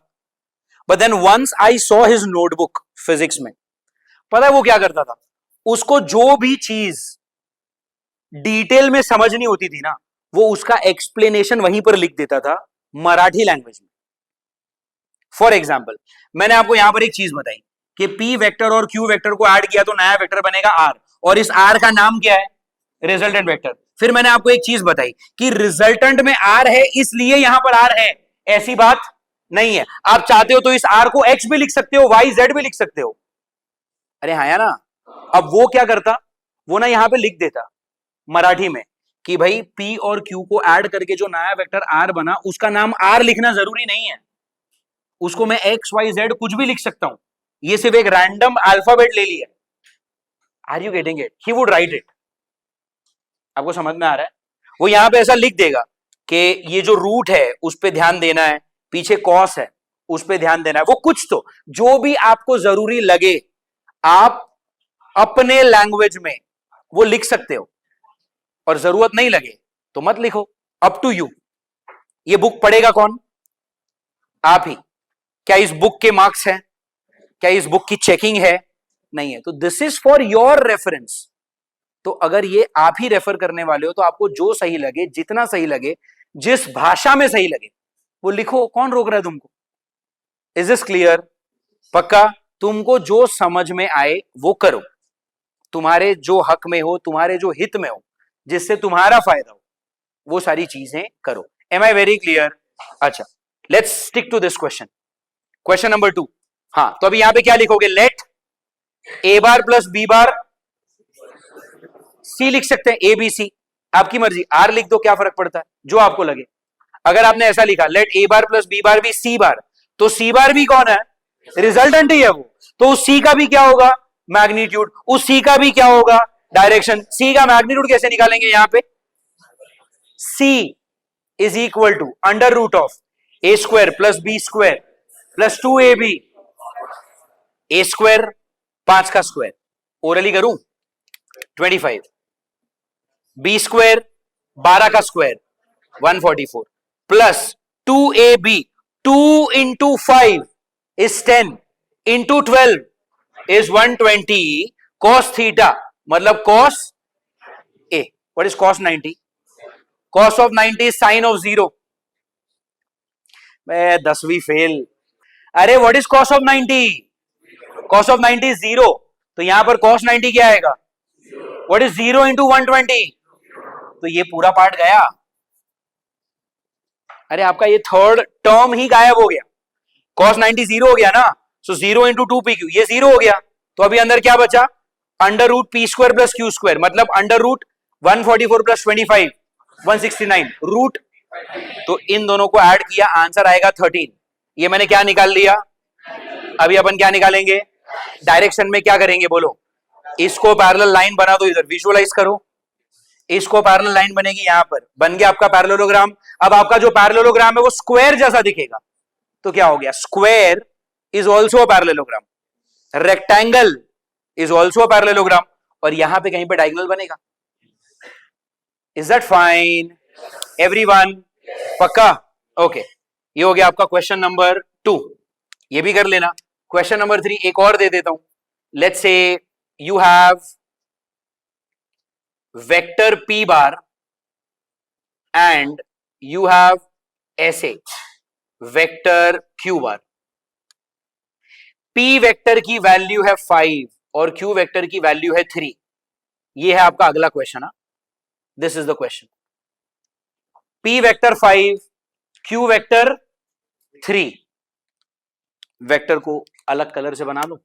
But then once I saw his notebook physics में, पता है वो क्या करता था? उसको जो भी चीज डिटेल में समझ नहीं होती थी ना, वो उसका एक्सप्लेनेशन वहीं पर लिख देता था मराठी लैंग्वेज में। फॉर एग्जाम्पल, मैंने आपको यहां पर एक चीज बताई कि P वेक्टर और Q वेक्टर को ऐड किया तो नया वेक्टर बनेगा R, और इस R का नाम क्या है? Resultant vector. फिर मैंने आपको एक चीज बताई कि रिजल्टेंट में R है इसलिए यहां पर R है, ऐसी बात नहीं है। आप चाहते हो तो इस R को X भी लिख सकते हो, Y Z भी लिख सकते हो। अरे हाँ या ना? अब वो क्या करता, वो ना यहां पे लिख देता मराठी में कि भाई P और Q को ऐड करके जो नया वेक्टर R बना, उसका नाम R लिखना जरूरी नहीं है, उसको मैं X Y Z कुछ भी लिख सकता हूं, ये सिर्फ एक रैंडम अल्फाबेट ले लिया। Are you getting it? He would write it. आपको समझ में आ रहा है? वो यहां पे ऐसा लिख देगा कि ये जो रूट है उस पर ध्यान देना है, पीछे कॉस है उस पर ध्यान देना है, वो कुछ तो जो भी आपको जरूरी लगे आप अपने लैंग्वेज में वो लिख सकते हो, और जरूरत नहीं लगे तो मत लिखो, अप टू यू। ये बुक पढ़ेगा कौन? आप ही। क्या इस बुक के मार्क्स हैं? क्या इस बुक की चेकिंग है? नहीं है। तो this is for your reference. तो अगर ये आप ही रेफर करने वाले हो तो आपको जो सही लगे, जितना सही लगे, जिस भाषा में सही लगे वो लिखो, कौन रोक रहा है तुमको? Is this clear? पक्का? तुमको जो समझ में आए वो करो, तुम्हारे जो हक में हो, तुम्हारे जो हित में हो, जिससे तुम्हारा फायदा हो, वो सारी चीजें करो। Am I very clear? अच्छा, let's stick to this question. Question number 2। हाँ, तो अभी यहां पे क्या लिखोगे? Let A bar plus B bar C लिख सकते हैं, ए बी सी, आपकी मर्जी। आर लिख दो, क्या फर्क पड़ता है, जो आपको लगे। अगर आपने ऐसा लिखा late A bar plus B बार भी सी बार, तो सी बार भी कौन है? रिजल्टेंट ही है वो, तो उस सी का भी क्या होगा? मैग्नीट्यूड। उस सी का भी क्या होगा? डायरेक्शन। सी का मैग्नीट्यूड कैसे निकालेंगे? यहां पे C is equal to under root of A square plus B square plus 2ab, A square 5 का स्क्वायर, ओरली करूं 25, बी स्क्वायर 12 का square 144 plus 2ab, 2 into 5 is 10 into 12 is 120 cos theta, मतलब cos a। What is cos 90? cos of 90 is sin of 0। मैं 10वीं फेल। अरे what is cos of 90? cos of 90 is 0, तो यहां पर cos 90 क्या आएगा? What is 0 into 120? तो ये पूरा पार्ट गया। अरे आपका ये थर्ड टर्म ही गायब हो गया। cos 90 0 हो गया ना, सो 0 इंटू 2pq, ये 0 हो गया, तो अभी अंदर क्या बचा? Under root p square plus q square, मतलब अंडर रूट 144 प्लस 25 169 रूट, तो इन दोनों को ऐड किया, आंसर आएगा 13। ये मैंने क्या निकाल लिया? अभी अपन क्या निकालेंगे? डायरेक्शन में क्या करेंगे बोलो? इसको पैरेलल लाइन बना दो, इधर विजुअलाइज करो, इसको पैरेलल लाइन बनेगी, यहां पर बन गया आपका पैरेललोग्राम। अब आपका जो पैरेललोग्राम है वो स्क्वायर जैसा दिखेगा, तो क्या हो गया? Square is also a parallelogram. Rectangle is also a parallelogram, और यहां पे कहीं पे डायगोनल बनेगा. Is that fine everyone? पक्का? ओके, ये हो गया आपका क्वेश्चन नंबर 2. ये भी कर लेना. क्वेश्चन नंबर 3 एक और दे देता हूं. Let's say you have vector p bar and you have ऐसे vector q bar. p vector की वैल्यू है 5 और q वेक्टर की वैल्यू है 3. ये है आपका अगला question. This is the question. p vector 5, q vector 3. Vector को अलग कलर से बना दो.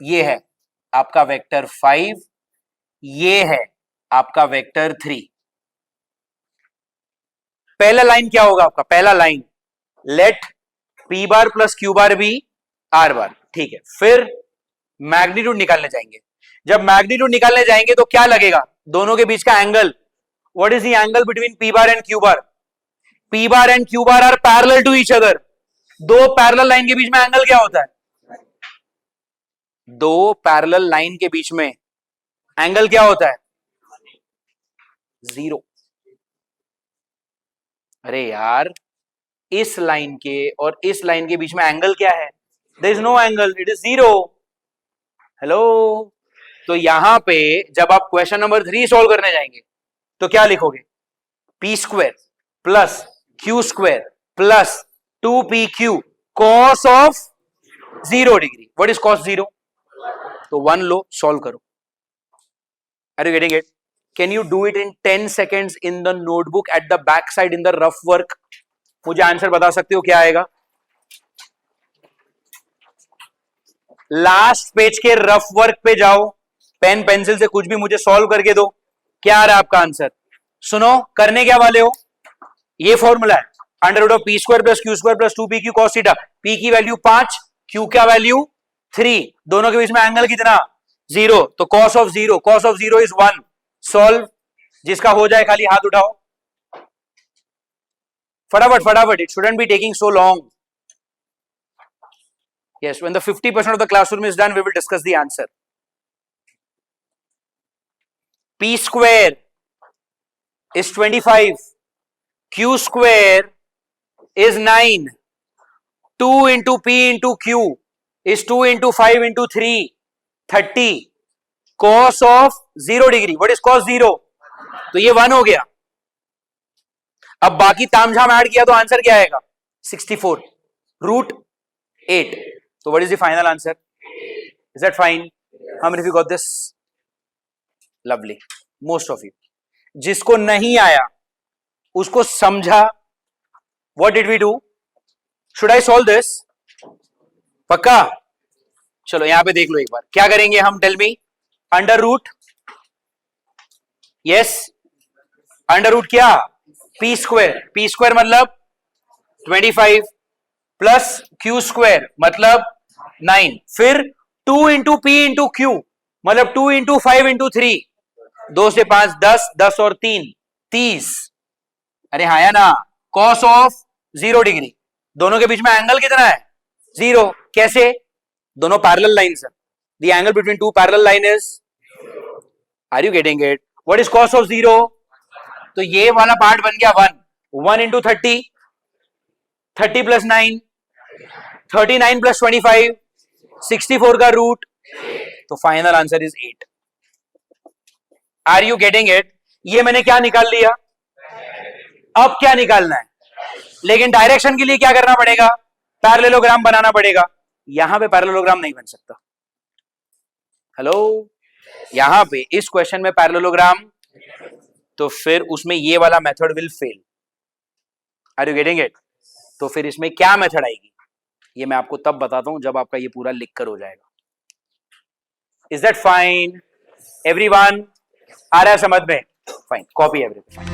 ये है आपका वेक्टर 5, ये है आपका वेक्टर 3. पहला लाइन क्या होगा आपका? पहला line late p bar plus q बार बी r बार. ठीक है, फिर मैग्नीट्यूड निकालने जाएंगे. जब मैग्नीट्यूड निकालने जाएंगे तो क्या लगेगा? दोनों के बीच का angle. What is the angle between p bar and q bar? p bar and q bar are parallel to each other. दो पैरेलल लाइन के बीच में एंगल क्या होता है? दो पैरेलल लाइन के बीच में एंगल क्या होता है? 0. अरे यार, इस लाइन के और इस लाइन के बीच में एंगल क्या है? There is no angle, it is 0. Hello. तो यहां पे जब आप क्वेश्चन नंबर 3 सॉल्व करने जाएंगे तो क्या लिखोगे? p square plus q square plus 2pq cos of 0 degree. What is cos 0? तो 1 लो, सॉल्व करो. Are you getting it? Can you do it in 10 seconds in the notebook at the back side in the rough work? मुझे आंसर बता सकते हो क्या आएगा? लास्ट पेज के रफ वर्क पे जाओ, पेन पेंसिल से कुछ भी मुझे सॉल्व करके दो. क्या आ रहा है आपका आंसर? सुनो, करने क्या वाले हो? ये फॉर्मूला है under root of p square plus q square plus 2pq cos theta. p की वैल्यू 5, q का वैल्यू 3. दोनों के बीच में एंगल कितना? 0. तो cos ऑफ 0 इज 1. सॉल्व. जिसका हो जाए खाली हाथ उठाओ. फटाफट फटाफट. It shouldn't be taking so long. Yes, when the 50% of the classroom is done, we will discuss the answer. P square is 25. Q square is 9. 2 into P into Q is 2 into 5 into 3. 30. Cos of 0 degree. What is cos 0? तो ये 1 हो गया. अब बाकी तामझाम ऐड किया तो आंसर क्या आएगा? 64 root 8. So what is the final answer? Is that fine? How many of you got this? Lovely. Most of you. जिसको नहीं आया उसको समझा. What did we do? Should I solve this? पक्का? चलो यहां पे देख लो एक बार. क्या करेंगे हम? Tell me. Under root. Yes. Under root क्या? p square. p स्क्वायर मतलब 25 प्लस q स्क्वायर मतलब 9. फिर 2 इंटू पी इंटू क्यू मतलब 2 इंटू 5 इंटू 3. 2 से 5 10, 10 और 3 30. अरे हाँ या ना? cos of 0 degree. दोनों के बीच में एंगल कितना है? 0. कैसे? दोनों पैरेलल लाइंस है. The angle between two parallel line is. Are you getting it? What is cos of 0? तो ये वाला पार्ट बन गया 1. 1 इंटू 30, 30 प्लस 9, 39 प्लस 25, 64 का रूट. तो final answer is 8. Are you getting it? ये मैंने क्या निकाल लिया? अब क्या निकालना है? लेकिन डायरेक्शन के लिए क्या करना पड़ेगा? पैरेललोग्राम बनाना पड़ेगा. यहां पे पैरेललोग्राम नहीं बन सकता. हेलो, यहां पे इस क्वेश्चन में पैरेललोग्राम, तो फिर उसमें ये वाला method will fail. Are you getting it? तो फिर इसमें क्या मेथड आएगी ये मैं आपको तब बताता हूं जब आपका ये पूरा लिख कर हो जाएगा. Is that fine everyone? आ रहा है समझ में? फाइन. Copy everything.